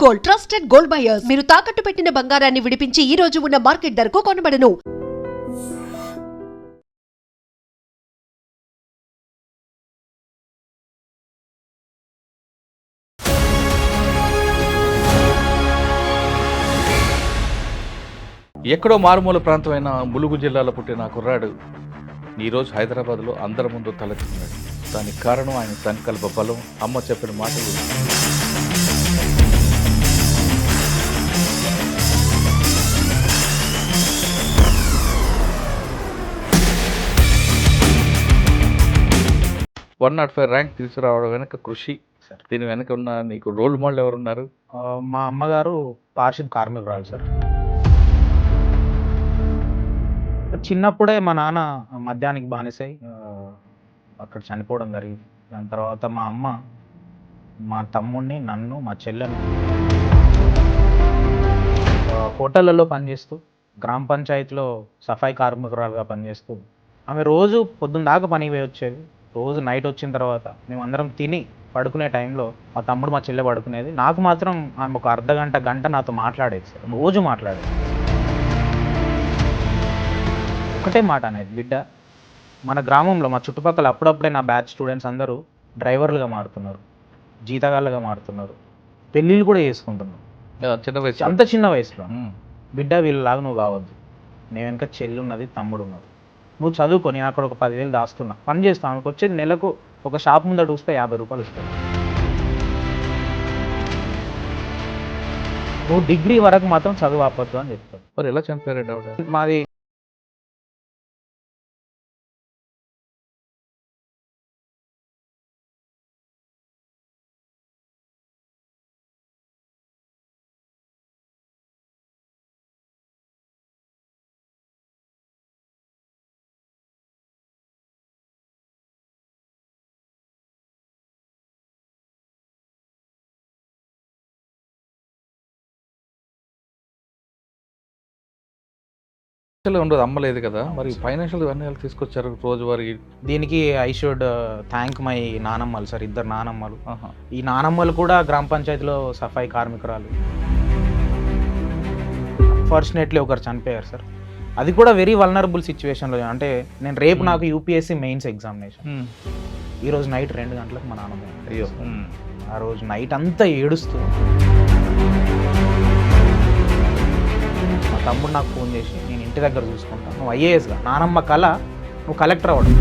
Gold, trusted gold buyers. మీరు తాకట్టు పెట్టిన బంగారాన్ని విడిపించి ఈ రోజు ఉన్న మార్కెట్ ధరకు కొనబడను. ఎక్కడో మారుమూల ప్రాంతమైన ములుగు జిల్లాలో పుట్టిన కుర్రాడు ఈరోజు హైదరాబాద్లో అందరి ముందు తలెత్తుకున్నాడు. దానికి కారణం ఆయన సంకల్ప బలం, అమ్మ చెప్పిన మాటలు. వన్ నాట్ 5 ర్యాంక్ తీసుకురావడం వెనక కృషి, దీని వెనక ఉన్న నీకు రోల్ మోడల్ ఎవరున్నారు? మా అమ్మగారు పారిశుద్ధ కార్మికురాలు సార్. చిన్నప్పుడే మా నాన్న మద్యానికి బానిసై అక్కడ చనిపోవడం జరిగింది. దాని తర్వాత మా అమ్మ మా తమ్ముడిని, నన్ను, మా చెల్లెని హోటళ్ళలో పనిచేస్తూ, గ్రామ పంచాయతీలో సఫాయి కార్మికురాలుగా పనిచేస్తూ, ఆమె రోజు పొద్దున్న దాకా పనికి పోయి వచ్చేది. రోజు నైట్ వచ్చిన తర్వాత మేమందరం తిని పడుకునే టైంలో మా తమ్ముడు, మా చెల్లె పడుకునేది. నాకు మాత్రం ఆమె ఒక అర్ధగంట, గంట నాతో మాట్లాడేది సార్. రోజు మాట్లాడేది. ఒకటే మాట అనేది, బిడ్డ, మన గ్రామంలో మా చుట్టుపక్కల అప్పుడప్పుడే నా బ్యాచ్ స్టూడెంట్స్ అందరూ డ్రైవర్లుగా మారుతున్నారు, జీతగాళ్ళుగా మారుతున్నారు, పెళ్ళిళ్ళు కూడా చేసుకుంటున్నారు చిన్న వయసు, అంత చిన్న వయసులో. బిడ్డ, వీళ్ళలాగా నువ్వు కావద్దు. నేను వెనక చెల్లి ఉన్నది, తమ్ముడు ఉన్నది, నువ్వు చదువుకో, నేను అక్కడ ఒక 10,000 దాస్తున్నా, పని చేస్తాను. ఆమెకు వచ్చేది నెలకు ఒక షాప్ ముందట చూస్తే 50 రూపాయలు ఇస్తాను. నువ్వు డిగ్రీ వరకు మాత్రం చదువు ఆపొద్దు అని చెప్తాను. మరి ఎలా చనిపోయారండి ఆవిడ? మాది ఉండదు, అమ్మలేదు కదా, మరి ఫైనాన్షియల్ ఇవన్నీ ఎలా తీసుకొచ్చారు రోజువారీ? దీనికి ఐ షుడ్ థ్యాంక్ మై నానమ్మలు సార్, 2 నానమ్మలు. ఈ నానమ్మలు కూడా గ్రామ పంచాయతీలో సఫాయి కార్మికురాలు. అన్ఫార్చునేట్లీ ఒకరు చనిపోయారు సార్. అది కూడా వెరీ వల్నరబుల్ సిచ్యువేషన్లో. అంటే నేను రేపు నాకు యూపీఎస్సీ మెయిన్స్ ఎగ్జామినేషన్, ఈరోజు నైట్ 2 గంటలకు మా నాన్నమ్మ. అయ్యో. ఆ రోజు నైట్ అంతా ఏడుస్తూ మా తమ్ముడు నాకు ఫోన్ చేసి, నేను ఇంటి దగ్గర చూసుకుంటాను, నువ్వు ఐఏఎస్గా, నానమ్మ కళ నువ్వు కలెక్టర్ అవ్వడం.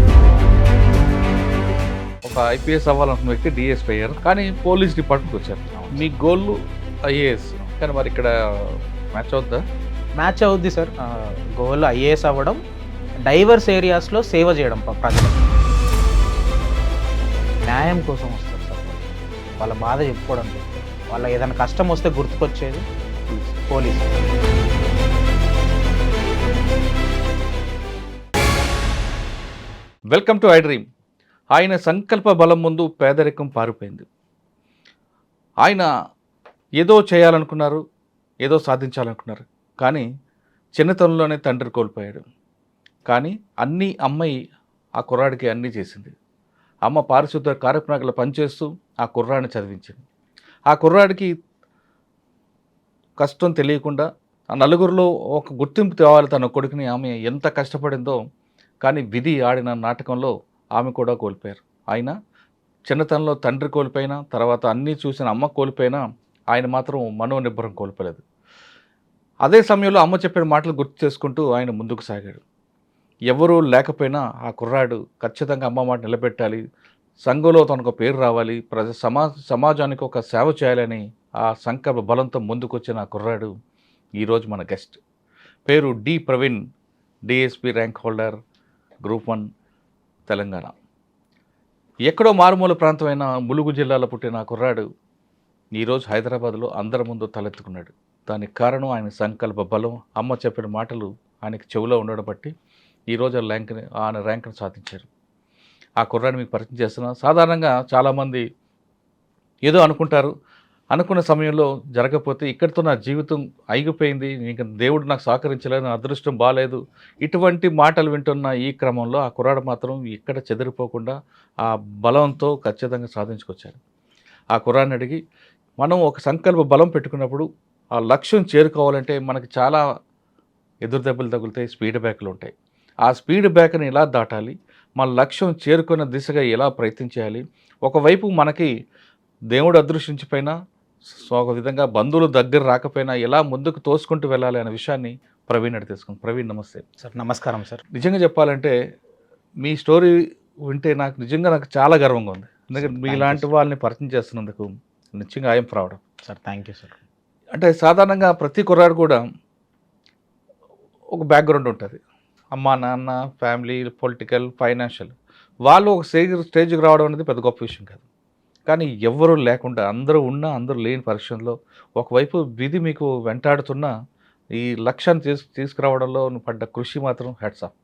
ఒక ఐపీఎస్ అవ్వాలనుకున్న వ్యక్తి డిఎస్పీ అయ్యారు, కానీ పోలీస్ డిపార్ట్మెంట్కి వచ్చారు. మీ గోల్ ఐఏఎస్, కానీ మరి ఇక్కడ మ్యాచ్ అవుద్దా? మ్యాచ్ అవుద్ది సార్. గోల్ ఐఏఎస్ అవ్వడం, డైవర్స్ ఏరియాస్లో సేవ చేయడం ప్రజలకు. న్యాయం కోసం వస్తారు సార్, వాళ్ళ బాధ చెప్పుకోవడం, వాళ్ళ ఏదైనా కష్టం వస్తే గుర్తుకొచ్చేది police. Welcome to I dream. ఆయన సంకల్ప బలం ముందు పేదరికం పారిపోయింది. ఆయన ఏదో చేయాలనుకున్నారు, ఏదో సాధించాలనుకున్నారు, కానీ చిన్నతనంలోనే తండ్రి కోల్పోయాడు. కానీ అన్నీ అమ్మాయి ఆ కుర్రాడికి అన్నీ చేసింది. అమ్మ పారిశుద్ధ కార్యక్రమాలు పనిచేస్తూ ఆ కుర్రాడిని చదివించింది. ఆ కుర్రాడికి కష్టం తెలియకుండా ఆ నలుగురిలో ఒక గుర్తింపు తేవాలి తన కొడుకుని ఆమె ఎంత కష్టపడిందో. కానీ విధి ఆడిన నాటకంలో ఆమె కూడా కోల్పోయారు. ఆయన చిన్నతనంలో తండ్రి కోల్పోయినా, తర్వాత అన్నీ చూసిన అమ్మ కోల్పోయినా, ఆయన మాత్రం మనోనిబ్బరం కోల్పోలేదు. అదే సమయంలో అమ్మ చెప్పిన మాటలు గుర్తు చేసుకుంటూ ఆయన ముందుకు సాగాడు. ఎవరూ లేకపోయినా ఆ కుర్రాడు ఖచ్చితంగా అమ్మ మాట నిలబెట్టాలి, సంఘంలో తనకు పేరు రావాలి, సమాజానికి ఒక సేవ చేయాలని ఆ సంకల్ప బలంతో ముందుకొచ్చిన ఆ కుర్రాడు ఈరోజు మన గెస్ట్. పేరు D Praveen, DSP rank holder, group 1 Telangana. ఎక్కడో మారుమూల ప్రాంతమైన ములుగు జిల్లాలో పుట్టిన కుర్రాడు ఈరోజు హైదరాబాద్లో అందరి ముందు తలెత్తుకున్నాడు. దానికి కారణం ఆయన సంకల్ప బలం, అమ్మ చెప్పిన మాటలు ఆయనకి చెవిలో ఉండడం బట్టి ఈరోజు ఆయన ర్యాంక్ని సాధించారు. ఆ కుర్రాడిని మీకు పరిచయం చేస్తున్నా. సాధారణంగా చాలామంది ఏదో అనుకుంటారు, అనుకున్న సమయంలో జరగకపోతే ఇక్కడితో నా జీవితం అయిపోయింది, ఇంకా దేవుడు నాకు సహకరించలేదు, నా అదృష్టం బాగాలేదు, ఇటువంటి మాటలు వింటున్న ఈ క్రమంలో ఆ కుర్రాడు మాత్రం ఇక్కడ చెదిరిపోకుండా ఆ బలంతో ఖచ్చితంగా సాధించుకొచ్చారు. ఆ కుర్రాడిని అడిగి మనం ఒక సంకల్ప బలం పెట్టుకున్నప్పుడు ఆ లక్ష్యం చేరుకోవాలంటే మనకి చాలా ఎదురు దెబ్బలు తగులుతాయి, స్పీడ్ బ్రేకర్లు ఉంటాయి. ఆ స్పీడ్ బ్రేకర్ని ఎలా దాటాలి, మన లక్ష్యం చేరుకున్న దిశగా ఎలా ప్రయత్నం చేయాలి, ఒకవైపు మనకి దేవుడు అదృష్టించిపోయినా ఒక విధంగా బంధువులు దగ్గర రాకపోయినా ఎలా ముందుకు తోసుకుంటూ వెళ్ళాలి అనే విషయాన్ని ప్రవీణ్ అడిగి తెలుసుకుందాం. ప్రవీణ్ నమస్తే. సార్ నమస్కారం సార్. నిజంగా చెప్పాలంటే మీ స్టోరీ వింటే నాకు చాలా గర్వంగా ఉంది. ఎందుకంటే Thank you, మీలాంటి sir. వాళ్ళని పరిచయం చేస్తున్నందుకు నిజంగా I'm proud. Sir thank you sir. అంటే సాధారణంగా ప్రతి కుర్రాడు కూడా ఒక బ్యాక్గ్రౌండ్ ఉంటుంది. అమ్మ, నాన్న, ఫ్యామిలీ, పొలిటికల్, ఫైనాన్షియల్. వాళ్ళు ఒక స్టేజ్కి రావడం అనేది పెద్ద గొప్ప విషయం కాదు. కానీ ఎవ్వరూ లేకుండా అందరూ ఉన్నా అందరూ లేని పరిస్థితుల్లో ఒకవైపు విధి మీకు వెంటాడుతున్న ఈ లక్ష్యాన్ని తీసుకురావడంలో నువ్వు పడ్డ కృషి మాత్రం hats off.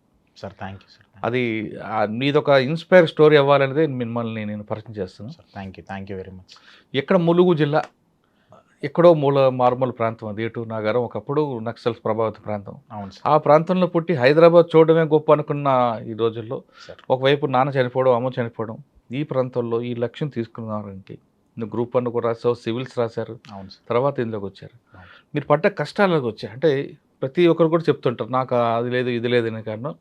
Sir thank you sir. అది మీదొక ఇన్స్పైర్ స్టోరీ అవ్వాలనేదే మిమ్మల్ని నేను పరిచయం చేస్తున్నాను. Sir thank you very much. ఎక్కడ ములుగు జిల్లా ఎక్కడో మారుమూల ప్రాంతం అది. ఏటూరు నాగారం ఒకప్పుడు నక్సల్స్ ప్రభావిత ప్రాంతం. అవును సార్. ఆ ప్రాంతంలో పుట్టి హైదరాబాద్ చూడడమే గొప్ప అనుకున్న ఈ రోజుల్లో సార్ ఒకవైపు నాన్న చనిపోవడం, అమ్మ చనిపోవడం, ఈ ప్రాంతంలో ఈ లక్ష్యం తీసుకున్నారంటే నువ్వు గ్రూప్ 1 కూడా రాసావు, సివిల్స్ రాశారు, అవును సార్. తర్వాత ఇందులోకి వచ్చారు. అవును. మీరు పడ్డ కష్టాలకు వచ్చాయి అంటే ప్రతి ఒక్కరు కూడా చెప్తుంటారు నాకు అది లేదు ఇది లేదు అనే కారణం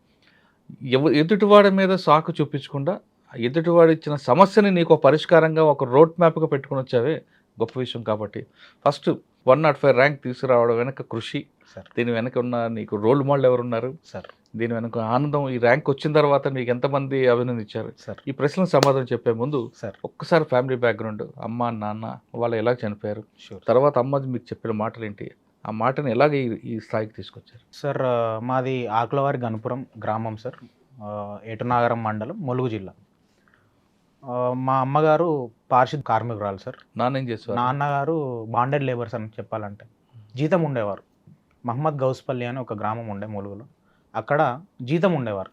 ఎదుటివాడి మీద సాకు చూపించకుండా ఎదుటివాడు ఇచ్చిన సమస్యని నీకు ఒక పరిష్కారంగా ఒక రోడ్ మ్యాప్గా పెట్టుకుని వచ్చావే గొప్ప విషయం. కాబట్టి ఫస్ట్ 105 ర్యాంక్ తీసుకురావడం వెనక కృషి, సార్ దీని వెనక ఉన్న నీకు రోల్ మోడల్ ఎవరున్నారు, సార్ దీని వెనక ఆనందం, ఈ ర్యాంక్ వచ్చిన తర్వాత మీకు ఎంతమంది అభినందించారు, సార్ ఈ ప్రశ్నలకు సమాధానం చెప్పే ముందు సార్ ఒక్కసారి ఫ్యామిలీ బ్యాక్గ్రౌండ్, అమ్మ నాన్న వాళ్ళు ఎలా చనిపోయారు, షూర్. తర్వాత అమ్మ మీకు చెప్పిన మాటలు ఏంటి, ఆ మాటను ఎలాగ ఈ స్థాయికి తీసుకొచ్చారు? సార్ మాది ఆకులవారి గణపురం గ్రామం సార్. ఏటునాగరం మండలం, ములుగు జిల్లా. మా అమ్మగారు పారిశుద్ధ కార్మికురాలు సార్. నాన్న ఏం చేసేవారు? నాన్నగారు బాండెడ్ లేబర్స్ అని చెప్పాలంటే జీతం ఉండేవారు. మహమ్మద్ గౌస్పల్లి అని ఒక గ్రామం ఉండే ములుగులో, అక్కడ జీతం ఉండేవారు.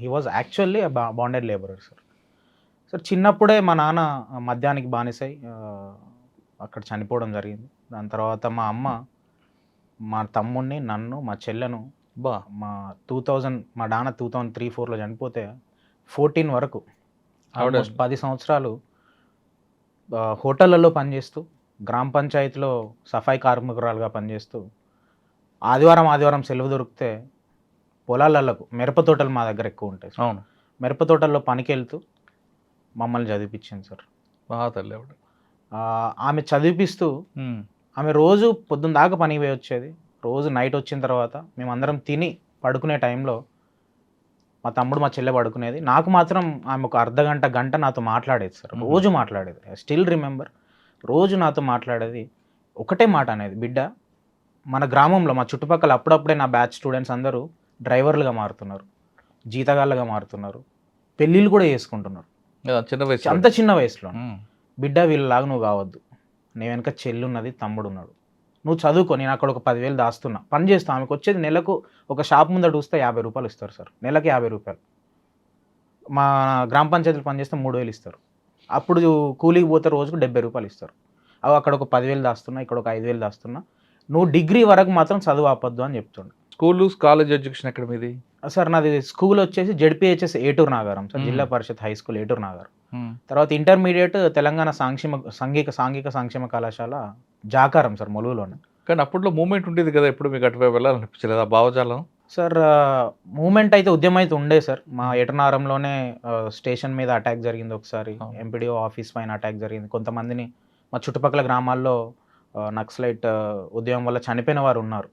He was actually bonded labourer sir. Sir చిన్నప్పుడే మా నాన్న మద్యానికి బానిసై అక్కడ చనిపోవడం జరిగింది. దాని తర్వాత మా అమ్మ మా తమ్ముడిని, నన్ను, మా చెల్లెను బా మా 2000 మా నాన్న 2003-4లో చనిపోతే 14 వరకు ఆవిడ 10 సంవత్సరాలు హోటళ్ళల్లో పనిచేస్తూ, గ్రామ పంచాయతీలో సఫాయి కార్మికురాలుగా పనిచేస్తూ, ఆదివారం సెలవు దొరికితే పొలాలకు, మిరప తోటలు మా దగ్గర ఎక్కువ ఉంటాయి సార్. అవును, మిరప తోటల్లో పనికి వెళ్తూ మమ్మల్ని చదివిపించింది సార్. మహా తల్లి ఆవిడ. ఆమె చదివిపిస్తూ ఆమె రోజు పొద్దున్న దాకా పనికి పోయి వచ్చేది. రోజు నైట్ వచ్చిన తర్వాత మేమందరం తిని పడుకునే టైంలో మా తమ్ముడు మా చెల్లె పడుకునేది. నాకు మాత్రం ఆమె ఒక గంట నాతో మాట్లాడేది సార్. రోజు మాట్లాడేది. స్టిల్ రిమెంబర్, రోజు నాతో మాట్లాడేది. ఒకటే మాట అనేది, బిడ్డ మన గ్రామంలో మా చుట్టుపక్కల అప్పుడప్పుడే నా బ్యాచ్ స్టూడెంట్స్ అందరూ డ్రైవర్లుగా మారుతున్నారు, జీతగాళ్ళగా మారుతున్నారు, పెళ్ళిళ్ళు కూడా చేసుకుంటున్నారు చిన్న వయసు. అంత చిన్న వయసులో. బిడ్డ వీళ్ళలాగా నువ్వు కావద్దు, నీ వెనక చెల్లున్నది, తమ్ముడు ఉన్నాడు, నువ్వు చదువుకో, నేను అక్కడ ఒక 10,000 దాస్తున్నా, పని చేస్తా. ఆమెకు వచ్చేది నెలకు ఒక షాప్ ముందర చూస్తే 50 రూపాయలు ఇస్తారు సార్. నెలకి 50 రూపాయలు. మా గ్రామ పంచాయతీలు పని చేస్తే 3,000 ఇస్తారు. అప్పుడు కూలీకి పోతే రోజుకు 70 రూపాయలు ఇస్తారు. అవి అక్కడ ఒక 10,000 దాస్తున్నా, ఇక్కడ ఒక 5,000 దాస్తున్నా, నువ్వు డిగ్రీ వరకు మాత్రం చదువు ఆపొద్దు అని చెప్తుండే. స్కూలు కాలేజ్ ఎడ్యుకేషన్ ఎక్కడ మీది? సార్ నాది స్కూల్ వచ్చేసి జెడ్పీహెచ్ఎస్ ఏటూరు నాగారం సార్, జిల్లా పరిషత్ హై స్కూల్ ఏటూరు నాగారం. తర్వాత ఇంటర్మీడియట్ తెలంగాణ సాంఘిక సంక్షేమ కళాశాల జాకారం సార్, ములుగులోనే. కానీ అప్పట్లో మూమెంట్ ఉండేది కదా, ఎప్పుడు మీకు అటువైపు వెళ్ళాలనిపించలేదు ఆ భావజాలం? సార్ మూమెంట్ అయితే, ఉద్యమం అయితే ఉండే సార్. మా ఏటనారంలోనే స్టేషన్ మీద అటాక్ జరిగింది ఒకసారి, ఎంపీడీఓ ఆఫీస్ పైన అటాక్ జరిగింది. కొంతమందిని మా చుట్టుపక్కల గ్రామాల్లో నక్సలైట్ ఉద్యమం వల్ల చనిపోయిన వారు ఉన్నారు.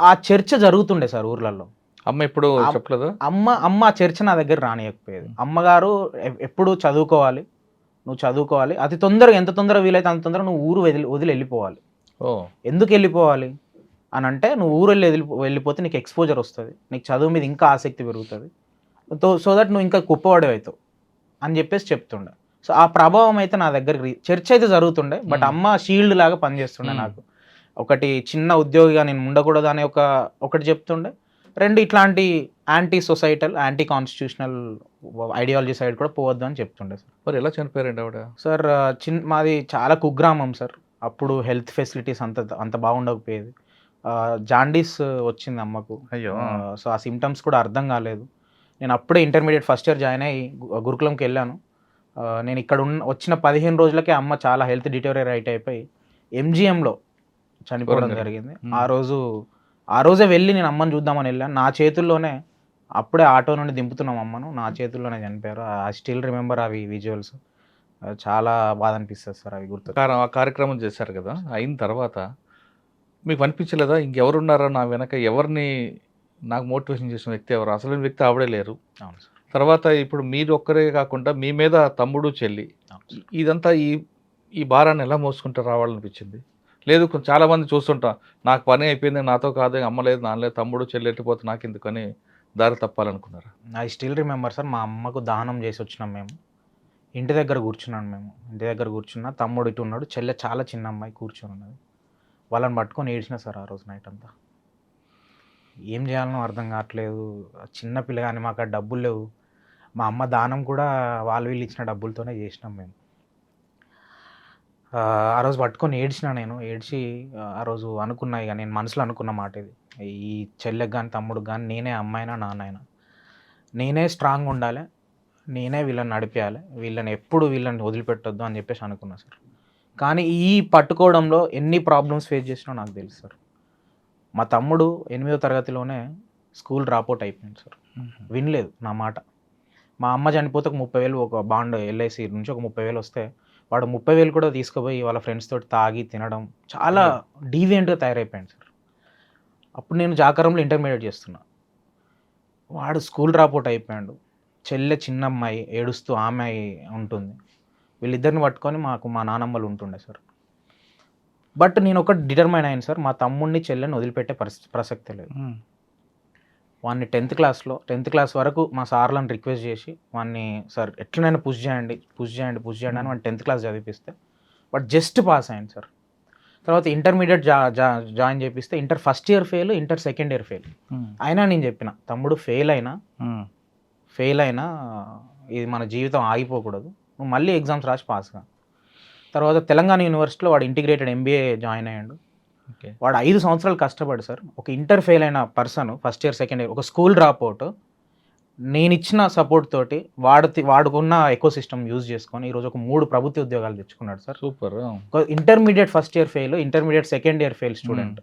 ఆ చర్చ జరుగుతుండే సార్ ఊర్లలో. అమ్మ ఎప్పుడు చెప్పలేదా? అమ్మ ఆ చర్చ నా దగ్గర రానియకపోయేది. అమ్మగారు ఎప్పుడు చదువుకోవాలి, నువ్వు చదువుకోవాలి, అతి తొందరగా, ఎంత తొందరగా వీలైతే అంత తొందరగా నువ్వు ఊరు వదిలి వెళ్ళిపోవాలి. ఎందుకు వెళ్ళిపోవాలి అని అంటే, నువ్వు ఊరు వెళ్ళిపోతే నీకు ఎక్స్పోజర్ వస్తుంది, నీకు చదువు మీద ఇంకా ఆసక్తి పెరుగుతుంది, సో దట్ నువ్వు ఇంకా గొప్పవాడే అవుతావు అని చెప్పేసి చెప్తుండే. సో ఆ ప్రభావం అయితే నా దగ్గరికి చర్చ అయితే జరుగుతుండే. బట్ అమ్మ షీల్డ్ లాగా పనిచేస్తుండే నాకు. ఒకటి, చిన్న ఉద్యోగిగా నేను ఉండకూడదు అనే ఒకటి చెప్తుండే. 2, ఇట్లాంటి anti societal, anti constitutional ideology side కూడా పోవద్దు అని చెప్తుండే సార్. మరి ఎలా చనిపోయారండి ఆవిడ? సార్ మాది చాలా కుగ్రామం సార్. అప్పుడు హెల్త్ ఫెసిలిటీస్ అంత బాగుండకపోయేది. జాండీస్ వచ్చింది అమ్మకు. అయ్యో. సో ఆ సిమ్టమ్స్ కూడా అర్థం కాలేదు. నేను అప్పుడే ఇంటర్మీడియట్ ఫస్ట్ ఇయర్ జాయిన్ అయ్యి గురుకులంకి వెళ్ళాను. నేను ఇక్కడ వచ్చిన 15 రోజులకే అమ్మ చాలా హెల్త్ డిటోరియరేట్ అయిపోయి ఎంజీఎంలో చనిపోవడం వరంగల్. జరిగింది. Hmm. ఆ రోజే వెళ్ళి నేను అమ్మని చూద్దామని వెళ్ళాను. నా చేతుల్లోనే అప్పుడే ఆటో నుండి దింపుతున్నాం అమ్మను, నా చేతుల్లోనే చనిపోయారు. ఐ స్టిల్ రిమెంబర్ అవి విజువల్స్. చాలా బాధ అనిపిస్తుంది సార్ అవి గుర్తు. ఆ కార్యక్రమం చేశారు కదా, అయిన తర్వాత మీకు అనిపించలేదా ఇంకెవరున్నారా నా వెనక, ఎవరిని నాకు మోటివేషన్ చేసిన వ్యక్తి ఎవరు, అసలు వ్యక్తి ఆవిడే లేరు. అవును సార్. తర్వాత ఇప్పుడు మీరు ఒక్కరే కాకుండా మీ మీద తమ్ముడు చెల్లి, అవును సార్. ఇదంతా ఈ భారాన్ని ఎలా మోసుకుంటూ రావాలనిపించింది? లేదు చాలామంది చూస్తుంటాం, నాకు పని అయిపోయింది, నాతో కాదు, అమ్మ లేదు, నాన్న లేదు, తమ్ముడు చెల్లి ఎట్టిపోతే నాకు ఎందుకని దారి తప్పాలనుకున్నారా? ఐ స్టిల్ రిమెంబర్ సార్, మా అమ్మకు దానం చేసి వచ్చినాం మేము. ఇంటి దగ్గర కూర్చున్నాను మేము. ఇంటి దగ్గర కూర్చున్నా, తమ్ముడు ఇటు ఉన్నాడు, చెల్లె చాలా చిన్న అమ్మాయి కూర్చొని ఉన్నది. వాళ్ళని పట్టుకొని ఏడ్చిన సార్ ఆ రోజు నైట్ అంతా. ఏం చేయాలనో అర్థం కావట్లేదు. చిన్న పిల్ల కానీ మాకు ఆ డబ్బులు లేవు. మా అమ్మ దానం కూడా వీళ్ళు ఇచ్చిన డబ్బులతోనే చేసినాం మేము. ఆ రోజు పట్టుకొని ఏడ్చిన నేను. ఏడ్చి ఆ రోజు అనుకున్నా, ఇక నేను మనసులో అనుకున్న మాట ఇది, ఈ చెల్లెకి కానీ తమ్ముడికి కానీ నేనే అమ్మాయినా నాన్నైనా నేనే స్ట్రాంగ్ ఉండాలి, నేనే వీళ్ళని నడిపేయాలి, వీళ్ళని వదిలిపెట్టొద్దు అని చెప్పేసి అనుకున్నా సార్. కానీ ఈ పట్టుకోవడంలో ఎన్ని ప్రాబ్లమ్స్ ఫేస్ చేసినా నాకు తెలుసు సార్. మా తమ్ముడు 8వ తరగతిలోనే స్కూల్ డ్రాప్అవుట్ అయిపోయింది సార్. వినలేదు నా మాట. మా అమ్మ చనిపోతే ఒక 30,000 ఒక బాండ్ ఎల్ఐసి నుంచి ఒక 30,000 వస్తే వాడు 30,000 కూడా తీసుకుపోయి వాళ్ళ ఫ్రెండ్స్ తోటి తాగి తినడం, చాలా డీవియంట్గా తయారైపోయాడు సార్. అప్పుడు నేను జాకారంలో ఇంటర్మీడియట్ చేస్తున్నా. వాడు స్కూల్ డ్రాప్అవుట్ అయిపోయాడు. చెల్లె చిన్న అమ్మాయి ఏడుస్తూ ఆమె ఉంటుంది. వీళ్ళిద్దరిని పట్టుకొని మా నానమ్మలు ఉంటుండే సార్. బట్ నేను ఒకటి డిటర్మైన్ అయ్యాను సార్, మా తమ్ముడిని చెల్లెని వదిలిపెట్టే ప్రసక్తే లేదు. వాడిని 10th క్లాస్ వరకు మా సార్లను రిక్వెస్ట్ చేసి వాడిని, సార్ ఎట్లనైనా పుష్ చేయండి అని వాడిని 10th క్లాస్ చదివిపిస్తే బట్ జస్ట్ పాస్ అయ్యాను సార్. తర్వాత ఇంటర్మీడియట్ జాయిన్ చేపిస్తే inter first year fail, inter second year fail. అయినా నేను చెప్పిన, తమ్ముడు ఫెయిల్ అయినా ఇది మన జీవితం ఆగిపోకూడదు, నువ్వు మళ్ళీ ఎగ్జామ్స్ రాసి పాస్గా. తర్వాత తెలంగాణ యూనివర్సిటీలో వాడు ఇంటిగ్రేటెడ్ MBA జాయిన్ అయ్యాడు. వాడు 5 సంవత్సరాలు కష్టపడి సార్, ఒక ఇంటర్ ఫెయిల్ అయిన person first year second year, ఒక స్కూల్ డ్రాప్అవుట్, నేను ఇచ్చిన సపోర్ట్ తోటి వాడుకున్న ఎకో సిస్టమ్ యూజ్ చేసుకొని ఈరోజు ఒక 3 ప్రభుత్వ ఉద్యోగాలు తెచ్చుకున్నాడు సార్. సూపర్. ఒక intermediate first year fail, intermediate second year fail student,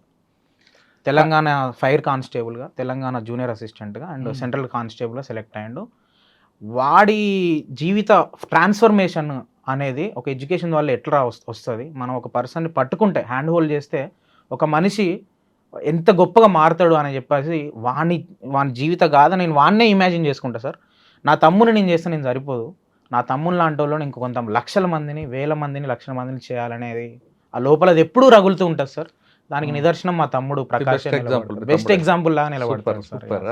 Telangana fire కానిస్టేబుల్గా, తెలంగాణ జూనియర్ అసిస్టెంట్గా అండ్ సెంట్రల్ కానిస్టేబుల్గా సెలెక్ట్ అయ్యాడు. వాడి జీవిత ట్రాన్స్ఫర్మేషన్ అనేది ఒక ఎడ్యుకేషన్ వల్ల ఎట్లా వస్తుంది, మనం ఒక పర్సన్ని పట్టుకుంటే హ్యాండ్ హోల్డ్ చేస్తే ఒక మనిషి ఎంత గొప్పగా మారుతాడు అని చెప్పేసి వాని జీవిత గాథ నేను వాన్నే ఇమాజిన్ చేసుకుంటా సార్. నా తమ్ముని నేను చేస్తే నేను సరిపోదు, నా తమ్ముని లాంటి వాళ్ళని ఇంకొంత లక్షల మందిని, వేల మందిని, లక్షల మందిని చేయాలనేది ఆ లోపల అది ఎప్పుడూ రగులుతూ ఉంటుంది సార్. దానికి నిదర్శనం మా తమ్ముడు ప్రకాష్, బెస్ట్ ఎగ్జాంపుల్ లాగా నిలబడతారు సూపర్.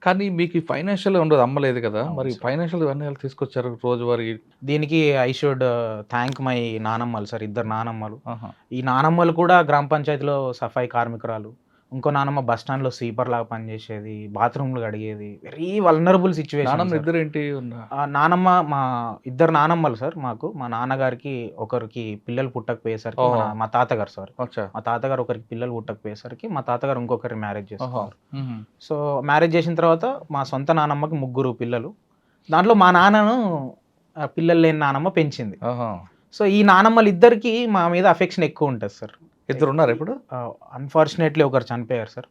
కానీ మీకు ఫైనాన్షియల్ ఉండదు, అమ్మలేదు కదా, మరి ఫైనాన్షియల్ అన్ని ఎలా తీసుకొచ్చారు రోజువారీ? దీనికి ఐ షుడ్ థ్యాంక్ మై నానమ్మలు సార్, 2 నానమ్మలు. ఈ నానమ్మలు కూడా గ్రామ పంచాయతీలో సఫాయి కార్మికురాలు, ఇంకో నానమ్మ బస్ స్టాండ్లో స్వీపర్ లాగా పనిచేసేది, బాత్రూమ్లు కడిగేది. Very vulnerable situation. నానమ్మ మా 2 నానమ్మలు సార్ మాకు. మా నాన్నగారికి ఒకరికి పిల్లలు పుట్టకపోయేసరికి మా తాతగారు సార్, మా తాతగారు ఒకరికి పిల్లలు పుట్టకపోయేసరికి మా తాతగారు ఇంకొకరి మ్యారేజ్ చేసుకున్నారు. సో మ్యారేజ్ చేసిన తర్వాత మా సొంత నానమ్మకి 3 పిల్లలు. దాంట్లో మా నాన్నను పిల్లలు లేని నానమ్మ పెంచింది. సో ఈ నానమ్మలు ఇద్దరికి మా మీద అఫెక్షన్ ఎక్కువ ఉంటుంది సార్. 2 ఉన్నారు ఇప్పుడు? అన్ఫార్చునేట్లీ ఒకరు చనిపోయారు సార్.